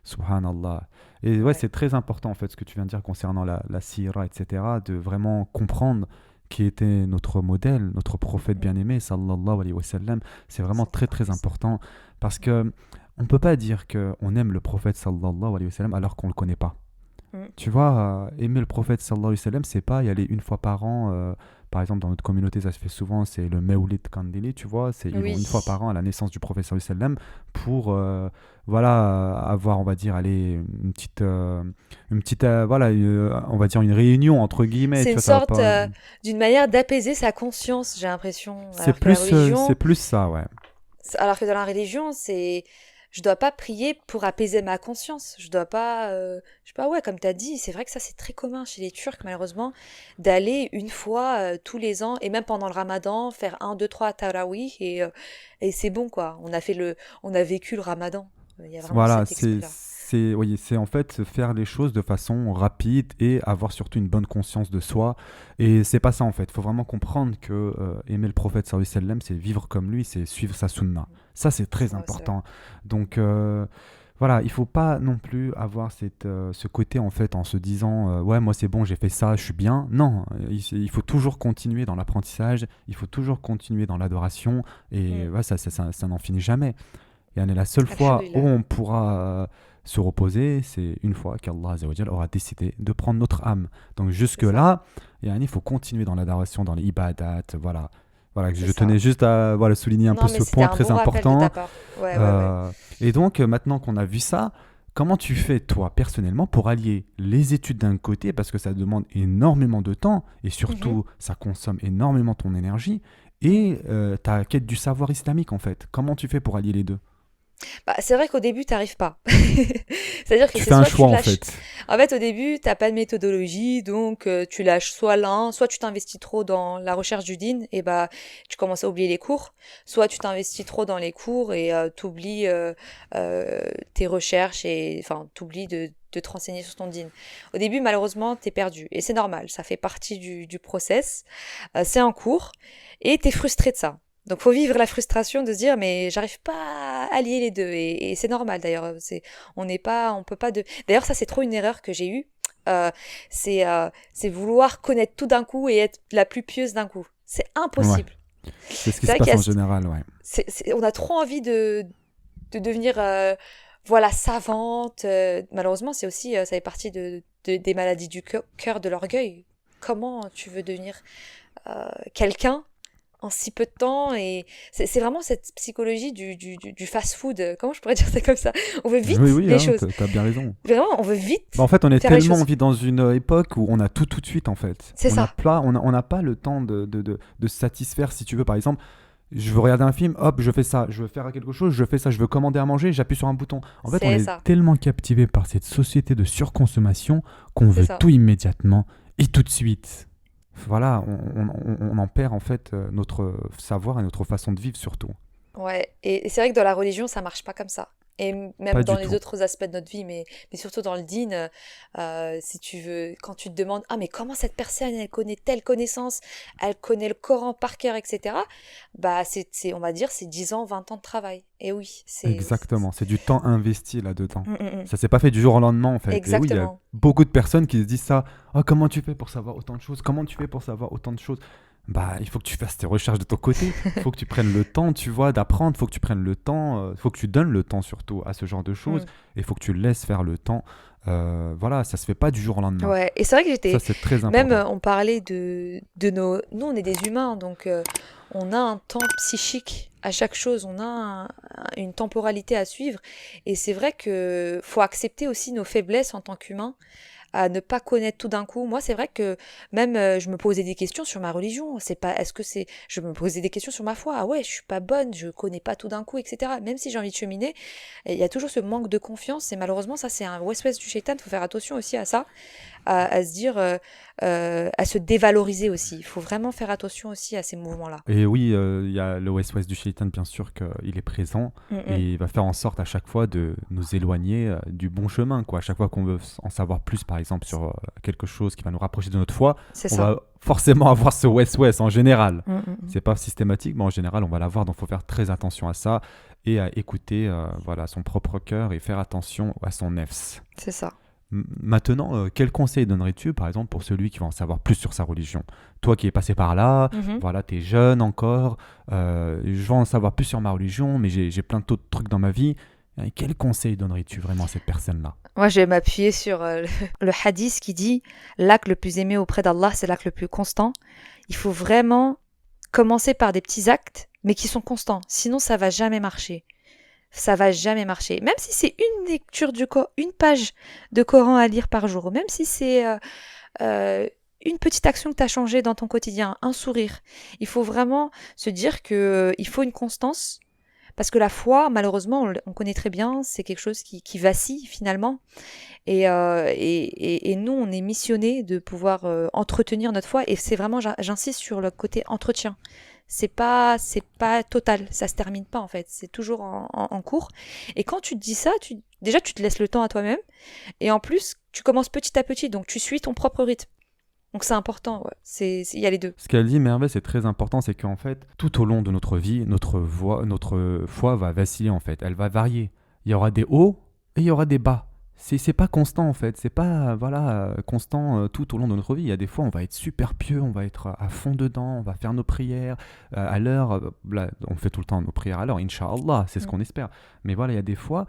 Subhanallah. Et ouais, Ouais. c'est très important en fait ce que tu viens de dire concernant la sira, etc. De vraiment comprendre qui était notre modèle, notre prophète Mm. bien-aimé, sallallahu alayhi wa sallam. C'est vraiment très Sallallahu alayhi très wa sallam. important parce que on peut pas dire qu'on aime le prophète sallallahu alayhi wa sallam alors qu'on le connaît pas. Mm. Tu vois, aimer le prophète sallallahu alayhi wa sallam, c'est pas y aller une fois par an. Par exemple, dans notre communauté, ça se fait souvent, c'est le Mawlid Kandili, tu vois. Ils vont Oui. une fois par an à la naissance du prophète sallallahu alayhi wa sallam pour, voilà, avoir, on va dire, aller, voilà, on va dire une réunion, entre guillemets. C'est Tu une vois, ça va sorte pas... d'une manière d'apaiser sa conscience, j'ai l'impression. C'est plus ça, ouais. Alors que dans la religion, je dois pas prier pour apaiser ma conscience. Je dois pas, je sais pas, ouais, comme tu as dit, c'est vrai que ça c'est très commun chez les Turcs malheureusement d'aller une fois tous les ans et même pendant le Ramadan faire un, deux, trois tarawih et c'est bon quoi. On a vécu le Ramadan. Il y a vraiment Voilà, cet esprit-là. oui, c'est en fait faire les choses de façon rapide et avoir surtout une bonne conscience de soi. Et c'est pas ça en fait. Il faut vraiment comprendre que aimer le prophète sallallahu alayhi wa sallam, c'est vivre comme lui, c'est suivre sa sunna. Ça, c'est très Ouais, c'est vrai. important. Donc voilà, il faut pas non plus avoir ce côté en fait en se disant ouais, moi c'est bon, j'ai fait ça, je suis bien. Non, il faut toujours continuer dans l'apprentissage, il faut toujours continuer dans l'adoration et Mm. ouais, ça n'en finit jamais. Et la seule fois où Alhamdulillah. on pourra se reposer, c'est une fois qu'Allah Azza wa Jal aura décidé de prendre notre âme. Donc C'est ça. jusque-là, il faut continuer dans l'adoration, dans les ibadat. Voilà. Voilà, C'est je ça. tenais juste à voilà, souligner un peu Non, mais ce c'était point un très bon rappel de ta important. part. Ouais, ouais, ouais. Euh, et donc, maintenant qu'on a vu ça, comment tu fais, toi, personnellement, pour allier les études d'un côté, parce que ça demande énormément de temps, et Mhm. surtout, ça consomme énormément ton énergie, Mm. et ta quête du savoir islamique, en fait. Comment tu fais pour allier les deux? Bah, c'est vrai qu'au début, t'arrives pas. C'est-à-dire que Tu c'est fais un soit tu choix, en lâches. fait. En fait, au début, t'as pas de méthodologie, donc tu lâches soit l'un, soit tu t'investis trop dans la recherche du din, et bah tu commences à oublier les cours, soit tu t'investis trop dans les cours et t'oublies tes recherches et enfin t'oublies de te renseigner sur ton din. Au début, malheureusement, t'es perdu et c'est normal, ça fait partie du process. C'est un cours et t'es frustré de ça. Donc faut vivre la frustration de se dire mais j'arrive pas à allier les deux et c'est normal d'ailleurs. On peut pas de. D'ailleurs ça c'est trop une erreur que j'ai eue. Euh, c'est vouloir connaître tout d'un coup et être la plus pieuse d'un coup. C'est Ouais, impossible. c'est ce qui C'est se vrai qu'il passe y a, en général, ouais. on a trop envie de devenir voilà savante. Malheureusement c'est aussi ça fait partie des maladies du cœur, de l'orgueil. Comment tu veux devenir quelqu'un en si peu de temps et c'est vraiment cette psychologie du fast-food. Comment je pourrais dire ça comme ça? On veut Oui, vite oui, les hein, choses. t'as bien raison. Vraiment, on veut Bah, en vite fait, on est faire les tellement, on choses. vit dans une époque où on a tout de suite, en fait. C'est ça. On n'a pas le temps de se satisfaire, si tu veux. Par exemple, je veux regarder un film, hop, je fais ça. Je veux faire quelque chose, je fais ça. Je veux commander à manger, j'appuie sur un bouton. En fait, on C'est est ça. tellement captivé par cette société de surconsommation qu'on C'est veut ça. tout immédiatement et tout de suite. Voilà, on en perd, en fait, notre savoir et notre façon de vivre, surtout. Ouais. Et c'est vrai que dans la religion, ça marche pas comme ça. Et Pas même dans du les tout. autres aspects de notre vie, mais surtout dans le dîn, si tu veux, quand tu te demandes, ah, mais comment cette personne, elle connaît telle connaissance, elle connaît le Coran par cœur, etc. Bah, on va dire, c'est 10 ans, 20 ans de travail. Et oui, Exactement, c'est du temps investi là-dedans. Mm, mm, mm. Ça s'est pas fait du jour au lendemain en fait. Et oui, il y a Exactement. beaucoup de personnes qui se disent ça. Oh, comment tu fais pour savoir autant de choses? Comment tu fais pour savoir autant de choses? Bah, il faut que tu fasses tes recherches de ton côté. Il faut que tu prennes le temps, tu vois, d'apprendre. Il faut que tu prennes le temps. Il faut que tu donnes le temps surtout à ce genre de choses. Mm. Et il faut que tu laisses faire le temps. Voilà, ça se fait pas du jour au lendemain. Ouais, et c'est vrai que Ça, c'est très même important. on parlait de nos... Nous, on est des humains, donc on a un temps psychique à chaque chose, on a une temporalité à suivre, et c'est vrai que faut accepter aussi nos faiblesses en tant qu'humain. à ne pas connaître tout d'un coup. Moi, c'est vrai que même je me posais des questions sur ma religion. C'est pas, est-ce que c'est, je me posais des questions sur ma foi. Ah ouais, je suis pas bonne, je connais pas tout d'un coup, etc. Même si j'ai envie de cheminer, il y a toujours ce manque de confiance. Et malheureusement, ça, c'est un west-west du shaitan. Il faut faire attention aussi à ça, à se dire, à se dévaloriser aussi. Il faut vraiment faire attention aussi à ces mouvements-là. Et oui, il y a le West-West du Shaitan, bien sûr qu'il est présent et il va faire en sorte à chaque fois de nous éloigner du bon chemin, quoi. À chaque fois qu'on veut en savoir plus, par exemple, sur quelque chose qui va nous rapprocher de notre foi, C'est on ça. va forcément avoir ce West-West en général. Mm, mm, mm. C'est pas systématique, mais en général, on va l'avoir, donc il faut faire très attention à ça et à écouter voilà, son propre cœur et faire attention à son nefs. C'est ça. Maintenant, quel conseil donnerais-tu, par exemple, pour celui qui va en savoir plus sur sa religion? Toi qui es passé par là, Mhm. voilà, tu es jeune encore, je veux en savoir plus sur ma religion, mais j'ai plein d'autres trucs dans ma vie. Quel conseil donnerais-tu vraiment à cette personne-là? Moi, je vais m'appuyer sur le hadith qui dit l'acte le plus aimé auprès d'Allah, c'est l'acte le plus constant. Il faut vraiment commencer par des petits actes, mais qui sont constants. Sinon, ça va jamais marcher. Ça va jamais marcher. Même si c'est une lecture du Coran, une page de Coran à lire par jour, même si c'est une petite action que tu as changée dans ton quotidien, un sourire. Il faut vraiment se dire que il faut une constance. Parce que la foi, malheureusement, on connaît très bien, c'est quelque chose qui vacille finalement. Et nous, on est missionnés de pouvoir entretenir notre foi. Et c'est vraiment, j'insiste sur le côté entretien. C'est pas total, ça se termine pas en fait. C'est toujours en cours. Et quand tu te dis ça, déjà tu te laisses le temps à toi-même. Et en plus, tu commences petit à petit, donc tu suis ton propre rythme. Donc c'est important, ouais. Il y a les deux. Ce qu'elle dit, Merveille, c'est très important, c'est qu'en fait, tout au long de notre vie, notre foi va vaciller en fait. Elle va varier. Il y aura des hauts et il y aura des bas. C'est pas constant en fait. C'est pas voilà constant tout au long de notre vie. Il y a des fois, on va être super pieux, on va être à fond dedans, on va faire nos prières à l'heure. Là, on fait tout le temps nos prières à l'heure, Inch'Allah, c'est ce qu'on espère. Mais voilà, il y a des fois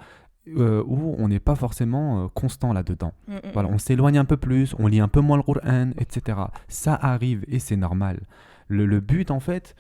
où on n'est pas forcément constant là-dedans. Voilà, on s'éloigne un peu plus, on lit un peu moins le Coran, etc. Ça arrive et c'est normal. Le but, en fait,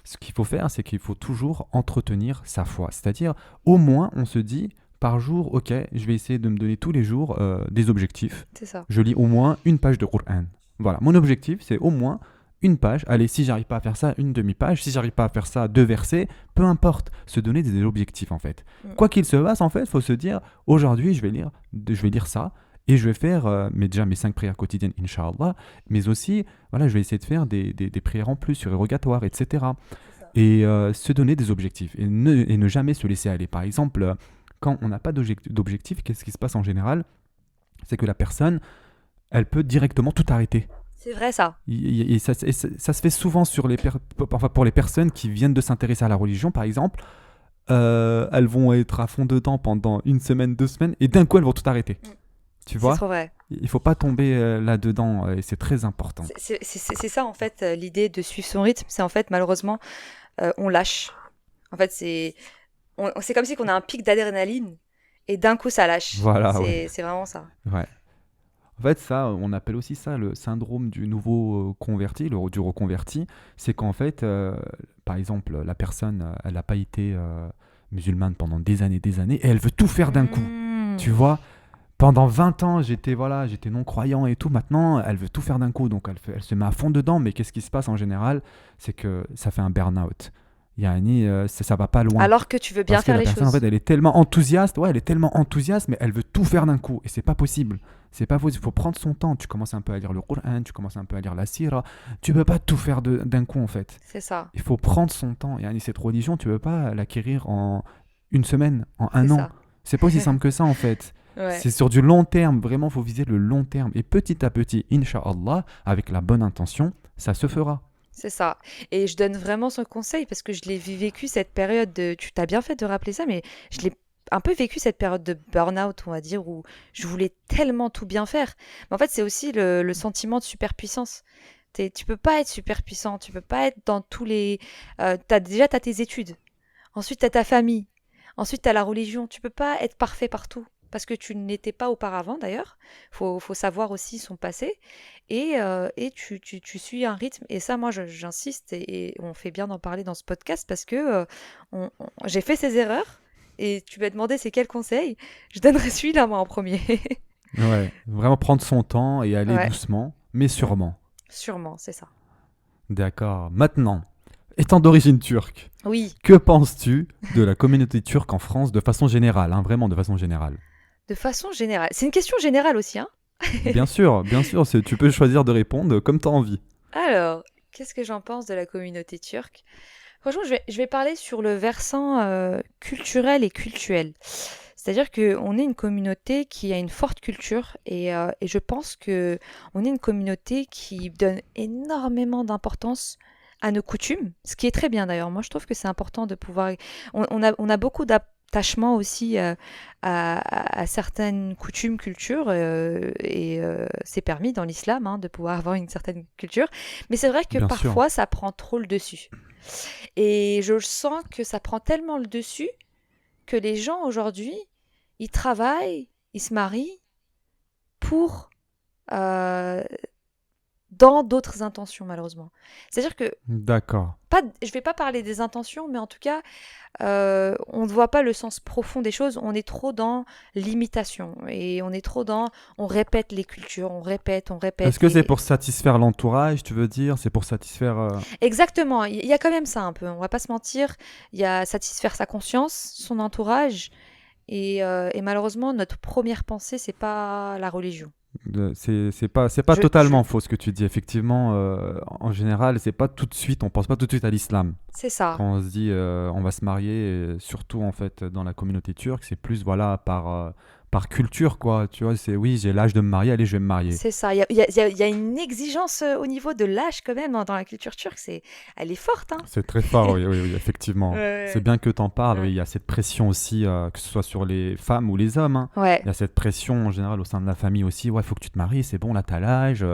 ce qu'il faut faire, c'est qu'il faut toujours entretenir sa foi. C'est-à-dire, au moins, on se dit, par jour, ok, je vais essayer de me donner tous les jours des objectifs. C'est ça. Je lis au moins une page de Coran. Voilà, mon objectif, c'est au moins une page. Allez, si j'arrive pas à faire ça, une demi-page. Si j'arrive pas à faire ça, 2 versets. Peu importe, se donner des objectifs, en fait. Quoi qu'il se passe, en fait, il faut se dire, aujourd'hui, je vais lire ça. Et je vais faire mes 5 prières quotidiennes, Inch'Allah. Mais aussi, voilà, je vais essayer de faire des prières en plus, surérogatoires, etc. Et se donner des objectifs. Et ne jamais se laisser aller. Par exemple, quand on n'a pas d'objectif, qu'est-ce qui se passe en général? C'est que la personne, elle peut directement tout arrêter. C'est vrai ça. Et ça se fait souvent pour les personnes qui viennent de s'intéresser à la religion, par exemple. Elles vont être à fond dedans pendant 1 semaine, 2 semaines, et d'un coup, elles vont tout arrêter. Tu vois? C'est trop vrai. Il ne faut pas tomber là-dedans, et c'est très important. C'est ça en fait l'idée de suivre son rythme. C'est en fait malheureusement on lâche. En fait c'est comme si on a un pic d'adrénaline et d'un coup ça lâche. Voilà, ouais. C'est vraiment ça. Ouais. En fait, ça, on appelle aussi ça le syndrome du nouveau converti, du reconverti. C'est qu'en fait, par exemple, la personne, elle n'a pas été musulmane pendant des années, et elle veut tout faire d'un coup. Tu vois? Pendant 20 ans, j'étais non-croyant et tout. Maintenant, elle veut tout faire d'un coup. Donc, elle se met à fond dedans. Mais qu'est-ce qui se passe en général? C'est que ça fait un burn-out. Yani, ça va pas loin. Alors que tu veux bien Parce que faire la les personne, choses. en fait, elle est tellement enthousiaste, mais elle veut tout faire d'un coup. Et c'est pas possible. C'est pas possible. Il faut prendre son temps. Tu commences un peu à lire le Coran, tu commences un peu à lire la Sira. Tu peux pas tout faire d'un coup, en fait. C'est ça. Il faut prendre son temps. Yani, cette religion, tu peux pas l'acquérir en 1 semaine, en 1 C'est an. ça. C'est pas aussi simple que ça, en fait. Ouais. C'est sur du long terme. Vraiment, il faut viser le long terme. Et petit à petit, Inch'Allah, avec la bonne intention, ça se fera. C'est ça. Et je donne vraiment ce conseil parce que je l'ai vécu cette période de... Tu t'as bien fait de rappeler ça, mais je l'ai un peu vécu cette période de burn-out, on va dire, où je voulais tellement tout bien faire. Mais en fait, c'est aussi le sentiment de superpuissance. Tu peux pas être super puissant, tu peux pas être dans tous les... t'as tes études, ensuite t'as ta famille, ensuite t'as la religion. Tu peux pas être parfait partout. Parce que tu ne l'étais pas auparavant d'ailleurs. Faut savoir aussi son passé. Et tu suis un rythme. Et ça, moi, j'insiste. Et on fait bien d'en parler dans ce podcast parce que j'ai fait ces erreurs. Et tu m'as demandé c'est quel conseil. Je donnerais celui-là, moi, en premier. Ouais, vraiment prendre son temps et aller Ouais, doucement, mais sûrement. sûrement, c'est ça. D'accord. Maintenant, étant d'origine turque, Oui, que penses-tu de la communauté turque en France de façon générale, hein, vraiment de façon générale? de façon générale. C'est une question générale aussi, hein. Bien sûr, tu peux choisir de répondre comme tu as envie. Alors, qu'est-ce que j'en pense de la communauté turque? Franchement, je vais parler sur le versant culturel et cultuel. C'est-à-dire qu'on est une communauté qui a une forte culture et je pense que on est une communauté qui donne énormément d'importance à nos coutumes, ce qui est très bien d'ailleurs. Moi, je trouve que c'est important de pouvoir. On a beaucoup d'attachement aussi à certaines coutumes, cultures, et c'est permis dans l'islam hein, de pouvoir avoir une certaine culture. Mais c'est vrai que Bien sûr. parfois, ça prend trop le dessus. Et je sens que ça prend tellement le dessus que les gens aujourd'hui, ils travaillent, ils se marient pour euh, dans d'autres intentions malheureusement. C'est-à-dire que D'accord. pas, je vais pas parler des intentions, mais en tout cas, on ne voit pas le sens profond des choses. On est trop dans l'imitation et on est trop dans, on répète les cultures, on Est-ce répète que c'est pour satisfaire l'entourage, tu veux dire? C'est pour satisfaire... exactement. Il y a quand même ça un peu. On va pas se mentir. Il y a satisfaire sa conscience, son entourage. Et malheureusement, notre première pensée, c'est pas la religion. C'est pas Je, je, totalement faux ce que tu dis. Effectivement, en général, c'est pas tout de suite, on pense pas tout de suite à l'islam. c'est ça. Quand on se dit on va se marier, surtout en fait dans la communauté turque, c'est plus voilà par culture quoi. Tu vois, c'est oui, j'ai l'âge de me marier, allez, je vais me marier. C'est ça. Il y a une exigence au niveau de l'âge quand même hein, dans la culture turque. Elle est forte, hein. C'est très fort, oui, oui, oui, effectivement. C'est Ouais. bien que tu en parles. Oui, Ouais. il y a cette pression aussi, que ce soit sur les femmes ou les hommes, hein. Ouais. Il y a cette pression en général au sein de la famille aussi. Ouais, il faut que tu te maries, c'est bon, là, t'as l'âge,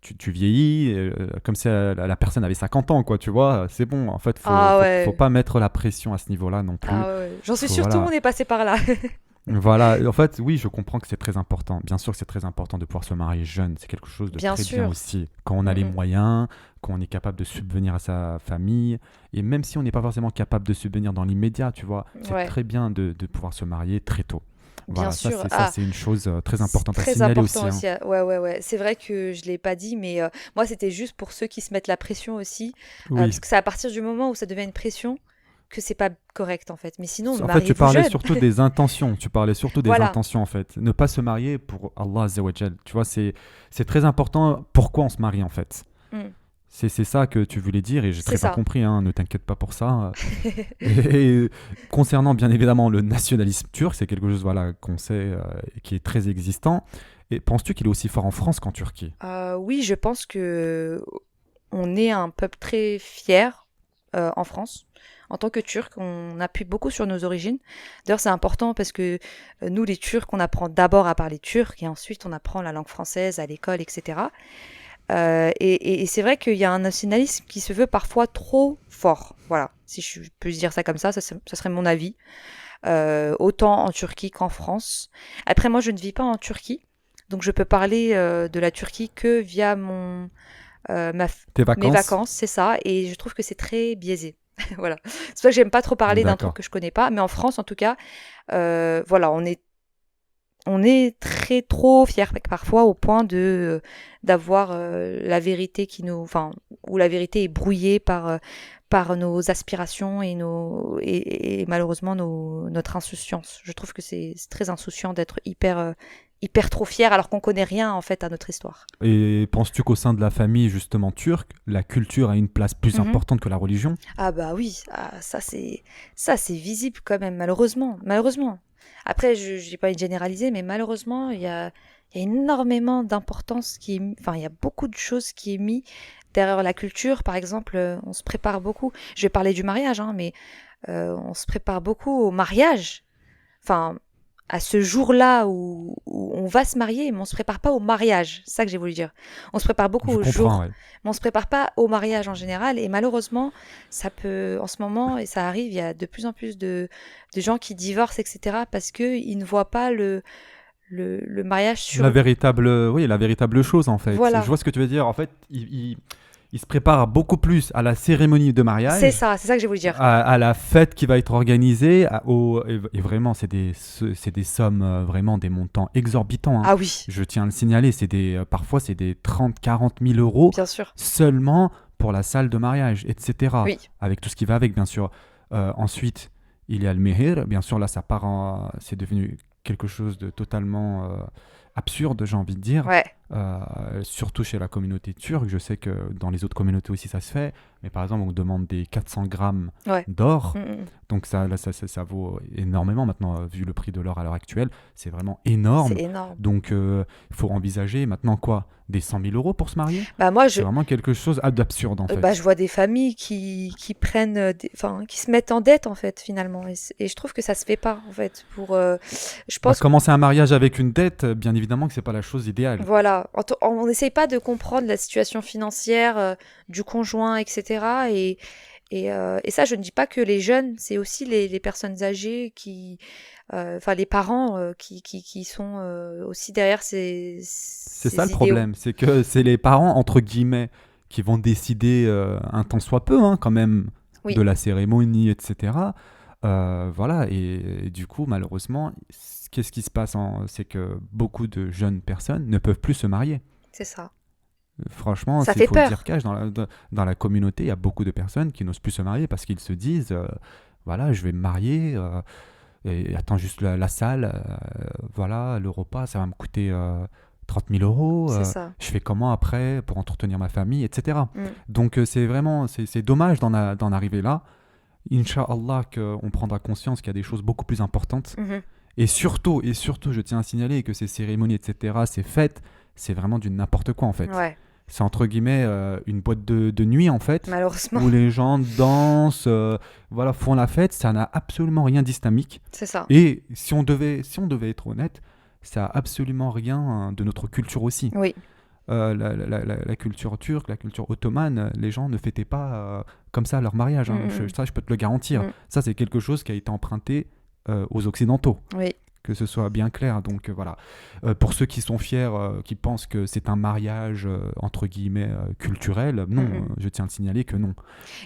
tu vieillis, comme si la personne avait 50 ans, quoi, tu vois. C'est bon, en fait, Ah faut ouais. pas mettre la pression à ce niveau-là non plus. Ah ouais. Ouais. J'en suis Faut, sûre, tout le voilà. monde est passé par là. Voilà, en fait, oui, je comprends que c'est très important. Bien sûr que c'est très important de pouvoir se marier jeune. C'est quelque chose de Bien très bien sûr. aussi. Quand on a Mm, les mm. moyens, quand on est capable de subvenir à sa famille, et même si on n'est pas forcément capable de subvenir dans l'immédiat, tu vois, c'est Ouais. très bien de pouvoir se marier très tôt. Bien Voilà, sûr. ça, Ah, c'est une chose très c'est importante à très signaler important aussi, hein. aussi. Ouais, ouais, ouais. C'est vrai que je l'ai pas dit, mais moi, c'était juste pour ceux qui se mettent la pression aussi. Oui. Parce que c'est à partir du moment où ça devient une pression que c'est pas correct, en fait. Mais sinon, En fait, tu mariez-vous parlais jeune. surtout des intentions. Tu parlais surtout des Voilà. intentions, en fait. Ne pas se marier pour Allah Azza wa Jal. Tu vois, c'est très important pourquoi on se marie, en fait. Mm. C'est ça que tu voulais dire et j'ai C'est très bien ça. compris, hein, ne t'inquiète pas pour ça. Et concernant bien évidemment le nationalisme turc, c'est quelque chose voilà, qu'on sait et qui est très existant. Et penses-tu qu'il est aussi fort en France qu'en Turquie? Oui, je pense que on est un peuple très fier en France. En tant que Turc, on appuie beaucoup sur nos origines. D'ailleurs, c'est important parce que nous, les Turcs, on apprend d'abord à parler turc et ensuite on apprend la langue française à l'école, etc. Et c'est vrai qu'il y a un nationalisme qui se veut parfois trop fort. Voilà, si je peux dire ça comme ça serait mon avis. Autant en Turquie qu'en France. Après, moi, je ne vis pas en Turquie, donc je peux parler de la Turquie que via Tes mes vacances? vacances, c'est ça, et je trouve que c'est très biaisé. Voilà. C'est pour ça que j'aime pas trop parler d'un truc D'accord. que je connais pas, mais en France, en tout cas, voilà, on est très trop fiers parfois au point de d'avoir la vérité enfin, où la vérité est brouillée par nos aspirations et malheureusement notre insouciance. Je trouve que c'est très insouciant d'être hyper trop fier alors qu'on connaît rien en fait à notre histoire. Et penses-tu qu'au sein de la famille justement turque, la culture a une place plus Mhm. importante que la religion? Ah bah oui, ça c'est visible quand même malheureusement. Après je vais pas généraliser mais malheureusement il y a énormément d'importance enfin il y a beaucoup de choses qui est mis derrière la culture. Par exemple, on se prépare beaucoup. Je vais parler du mariage hein, mais on se prépare beaucoup au mariage. Enfin à ce jour-là où on va se marier, mais on se prépare pas au mariage. C'est ça que j'ai voulu dire. On se prépare beaucoup Je au comprends, jour, ouais. mais on se prépare pas au mariage en général. Et malheureusement, ça peut, en ce moment, et ça arrive, il y a de plus en plus de gens qui divorcent, etc., parce que ils ne voient pas le mariage La sur. véritable, oui, la véritable chose en fait. Je Voilà. vois ce que tu veux dire. En fait, Ils se préparent beaucoup plus à la cérémonie de mariage, C'est ça que j'ai voulu dire. à la fête qui va être organisée, et vraiment, c'est des sommes, vraiment des montants exorbitants, hein. Ah oui, Je tiens à le signaler, parfois c'est des 30 000 40 000 € bien sûr. seulement pour la salle de mariage, etc. Oui, Avec tout ce qui va avec, bien sûr. Ensuite, il y a le mehir. Bien sûr, là, c'est devenu quelque chose de totalement absurde, j'ai envie de dire. ouais. Surtout chez la communauté turque. Je sais que dans les autres communautés aussi, ça se fait. Mais par exemple, on demande des 400 grammes Ouais. d'or. Mm. Donc là, ça vaut énormément maintenant, vu le prix de l'or à l'heure actuelle. C'est vraiment énorme. C'est énorme. Donc, il faut envisager maintenant quoi? Des 100 000 € pour se marier? Bah moi, C'est vraiment quelque chose d'absurde, en fait. bah, je vois des familles qui prennent, enfin, qui se mettent en dette en fait finalement, et je trouve que ça se fait pas en fait. Je pense Commencer un mariage avec une dette, bien évidemment que c'est pas la chose idéale. Voilà, on n'essaye pas de comprendre la situation financière du conjoint, etc. Et ça, je ne dis pas que les jeunes, c'est aussi les personnes âgées enfin les parents qui sont aussi derrière C'est ces ça le idéaux. problème, c'est que c'est les parents, entre guillemets, qui vont décider un tant soit peu, hein, quand même, Oui, de la cérémonie, etc. Voilà, et du coup, malheureusement, qu'est-ce qui se passe, c'est que beaucoup de jeunes personnes ne peuvent plus se marier. c'est ça. Franchement, Ça il fait faut le peur. dire cash, dans la communauté, il y a beaucoup de personnes qui n'osent plus se marier parce qu'ils se disent, voilà, je vais me marier, et attends juste la salle, voilà, le repas, ça va me coûter 30 000 €, C'est ça. je fais comment après pour entretenir ma famille, etc. Mm. Donc c'est dommage d'en arriver là. Inch'Allah qu'on prendra conscience qu'il y a des choses beaucoup plus importantes. Mhm. Et surtout, je tiens à signaler que ces cérémonies, etc., ces fêtes, c'est vraiment du n'importe quoi en fait. Ouais, C'est entre guillemets une boîte de nuit en fait, malheureusement, où les gens dansent, voilà, font la fête. Ça n'a absolument rien d'islamique. c'est ça. Et si on devait être honnête, ça a absolument rien, hein, de notre culture aussi. Oui, La culture turque, la culture ottomane, les gens ne fêtaient pas comme ça leur mariage, hein. Mm. Ça, je peux te le garantir. Mm. Ça, c'est quelque chose qui a été emprunté aux Occidentaux, oui. que ce soit bien clair. Donc voilà. Pour ceux qui sont fiers, qui pensent que c'est un mariage entre guillemets culturel, non, Mm. je tiens à le signaler que non.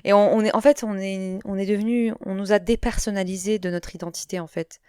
Et en fait, on nous a dépersonnalisé de notre identité en fait.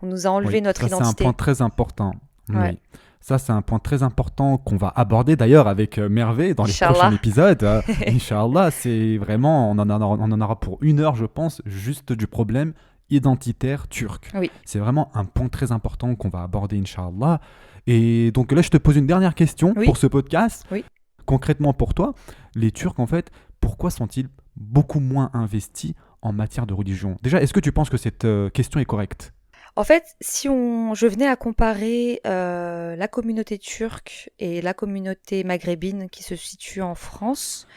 On nous a enlevé Oui, notre ça c'est un identité. point très important. Ouais. Oui. Ça, c'est un point très important qu'on va aborder d'ailleurs avec Mervé dans les Inch'Allah. prochains épisodes. Inch'Allah, c'est vraiment, on en aura pour 1 heure, je pense, juste du problème identitaire turc. Oui. C'est vraiment un point très important qu'on va aborder, Inch'Allah. Et donc là, je te pose une dernière question Oui. pour ce podcast. Oui. Concrètement pour toi, les Turcs, en fait, pourquoi sont-ils beaucoup moins investis en matière de religion? Déjà, est-ce que tu penses que cette question est correcte? En fait, si je venais à comparer la communauté turque et la communauté maghrébine qui se situe en France,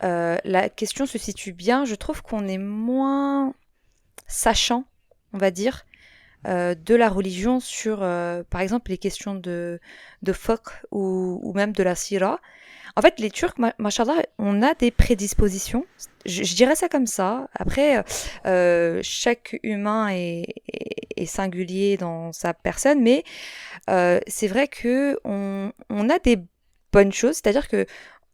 la question se situe bien. Je trouve qu'on est moins sachant, on va dire, de la religion sur, par exemple, les questions de fiqh ou même de la sira. En fait, les Turcs, machallah, on a des prédispositions. Je dirais ça comme ça. Après, chaque humain est singulier dans sa personne, mais c'est vrai que on a des bonnes choses, c'est-à-dire que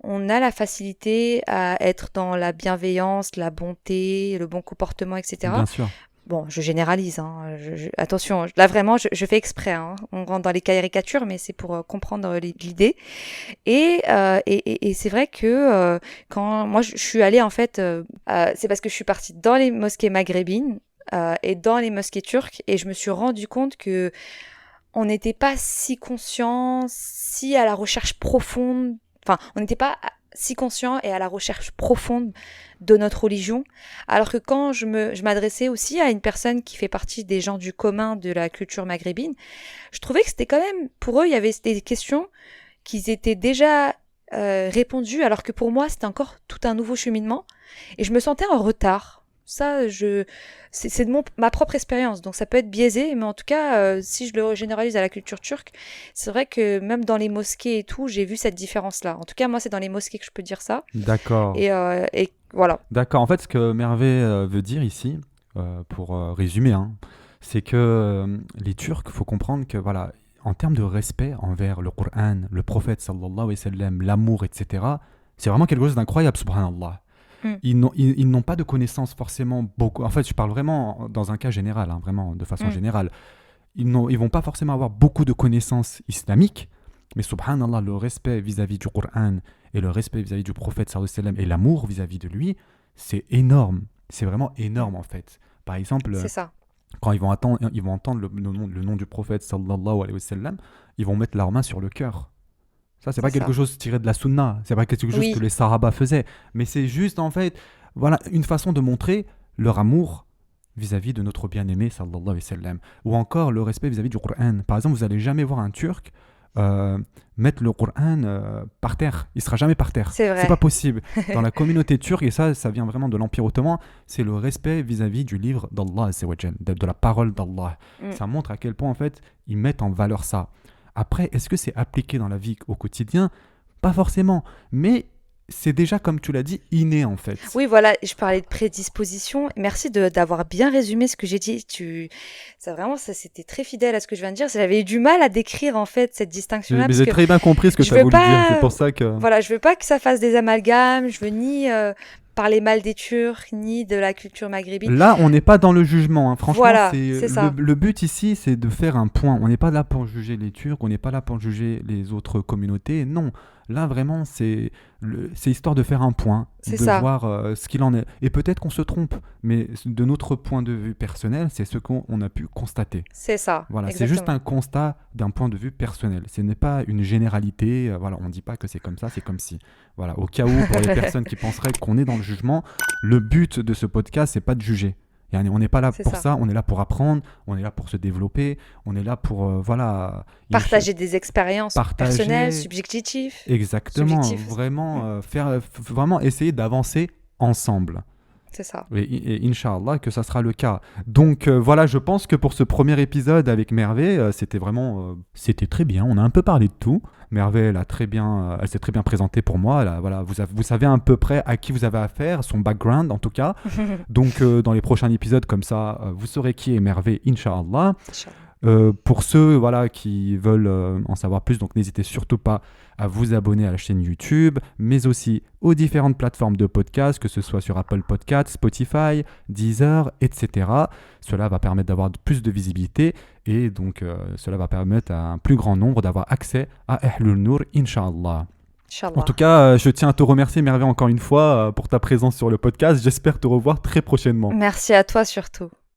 on a la facilité à être dans la bienveillance, la bonté, le bon comportement, etc. Bien sûr. Bon, je généralise, hein. Attention, là vraiment, je fais exprès, hein. On rentre dans les caricatures, mais c'est pour comprendre l'idée. Et c'est vrai que quand moi je suis allée en fait, c'est parce que je suis partie dans les mosquées maghrébines et dans les mosquées turques, et je me suis rendu compte que on n'était pas si conscient, si à la recherche profonde, enfin, on n'était pas si conscient et à la recherche profonde de notre religion, alors que quand je m'adressais aussi à une personne qui fait partie des gens du commun de la culture maghrébine, je trouvais que c'était quand même, pour eux, il y avait des questions qui étaient déjà répondues, alors que pour moi, c'était encore tout un nouveau cheminement, et je me sentais en retard. Ça, c'est de ma propre expérience, donc ça peut être biaisé, mais en tout cas, si je le généralise à la culture turque, c'est vrai que même dans les mosquées et tout, j'ai vu cette différence-là. En tout cas, moi, c'est dans les mosquées que je peux dire ça. D'accord. Et voilà. D'accord. En fait, ce que Mervé veut dire ici, pour résumer, hein, c'est que les Turcs, faut comprendre que voilà, en termes de respect envers le Coran, le prophète sallallahu alayhi wa sallam, l'amour, etc., C'est vraiment quelque chose d'incroyable, subhanallah. Mm. Ils n'ont pas de connaissances forcément beaucoup. En fait, je parle vraiment dans un cas général, hein, vraiment de façon générale. Ils vont pas forcément avoir beaucoup de connaissances islamiques, mais subhanallah, le respect vis-à-vis du Coran et le respect vis-à-vis du prophète sallallahu alayhi wa sallam et l'amour vis-à-vis de lui, c'est énorme. C'est vraiment énorme en fait. Par exemple, C'est ça. quand ils vont entendre le nom du prophète sallallahu alayhi wa sallam, ils vont mettre leur main sur le cœur. Ça, c'est pas C'est quelque ça. chose tiré de la sunna, c'est pas quelque chose Oui. que les sahaba faisaient, mais c'est juste en fait, voilà, une façon de montrer leur amour vis-à-vis de notre bien-aimé sallallahu alayhi wa sallam, ou encore le respect vis-à-vis du Coran. Par exemple, vous allez jamais voir un Turc mettre le Coran par terre. Il sera jamais par terre. C'est C'est vrai. pas possible. Dans la communauté turque, et ça vient vraiment de l'Empire ottoman, c'est le respect vis-à-vis du livre d'Allah, azza wa jal, de la parole d'Allah. Mm. Ça montre à quel point en fait ils mettent en valeur ça. Après, est-ce que c'est appliqué dans la vie au quotidien? Pas forcément, mais c'est déjà, comme tu l'as dit, inné en fait. Oui, voilà, je parlais de prédisposition. Merci d'avoir bien résumé ce que j'ai dit. C'était très fidèle à ce que je viens de dire. J'avais eu du mal à décrire en fait cette distinction-là Mais parce j'ai que très bien compris ce que je tu as veux voulu dire. pas, C'est pour ça que... voilà, je veux pas que ça fasse des amalgames. Je veux ni parler mal des Turcs ni de la culture maghrébine. Là, on n'est pas dans le jugement, hein. Franchement, Voilà, c'est ça. le but ici, c'est de faire un point. On n'est pas là pour juger les Turcs, on n'est pas là pour juger les autres communautés. Non, là vraiment, c'est histoire de faire un point, C'est de ça. voir ce qu'il en est. Et peut-être qu'on se trompe, mais de notre point de vue personnel, c'est ce qu'on a pu constater. C'est ça. Voilà, c'est juste Exactement. un constat d'un point de vue personnel. Ce n'est pas une généralité. Voilà, on ne dit pas que c'est comme ça, c'est comme si. Voilà, au cas où, pour les personnes qui penseraient qu'on est dans le jugement, le but de ce podcast, c'est pas de juger. Yani, on n'est pas là C'est pour ça. ça, on est là pour apprendre, on est là pour se développer, on est là pour, voilà... Partager des expériences Partager- personnelles, subjectives. Exactement, Subjectif. vraiment, vraiment essayer d'avancer ensemble. C'est ça. Et Inch'Allah que ça sera le cas. Donc voilà, je pense que pour ce premier épisode avec Mervé, c'était vraiment... c'était très bien, on a un peu parlé de tout. Mervé, elle s'est très bien présentée pour moi. Voilà, vous savez à peu près à qui vous avez affaire, son background en tout cas. Donc dans les prochains épisodes comme ça, vous saurez qui est Mervé, Inch'Allah. Pour ceux voilà, qui veulent en savoir plus, donc n'hésitez surtout pas à vous abonner à la chaîne YouTube, mais aussi aux différentes plateformes de podcast, que ce soit sur Apple Podcasts, Spotify, Deezer, etc. Cela va permettre d'avoir plus de visibilité et donc cela va permettre à un plus grand nombre d'avoir accès à Ahlul Nour, Inch'Allah. Inch'Allah. En tout cas, je tiens à te remercier Mervé encore une fois pour ta présence sur le podcast. J'espère te revoir très prochainement. Merci à toi surtout.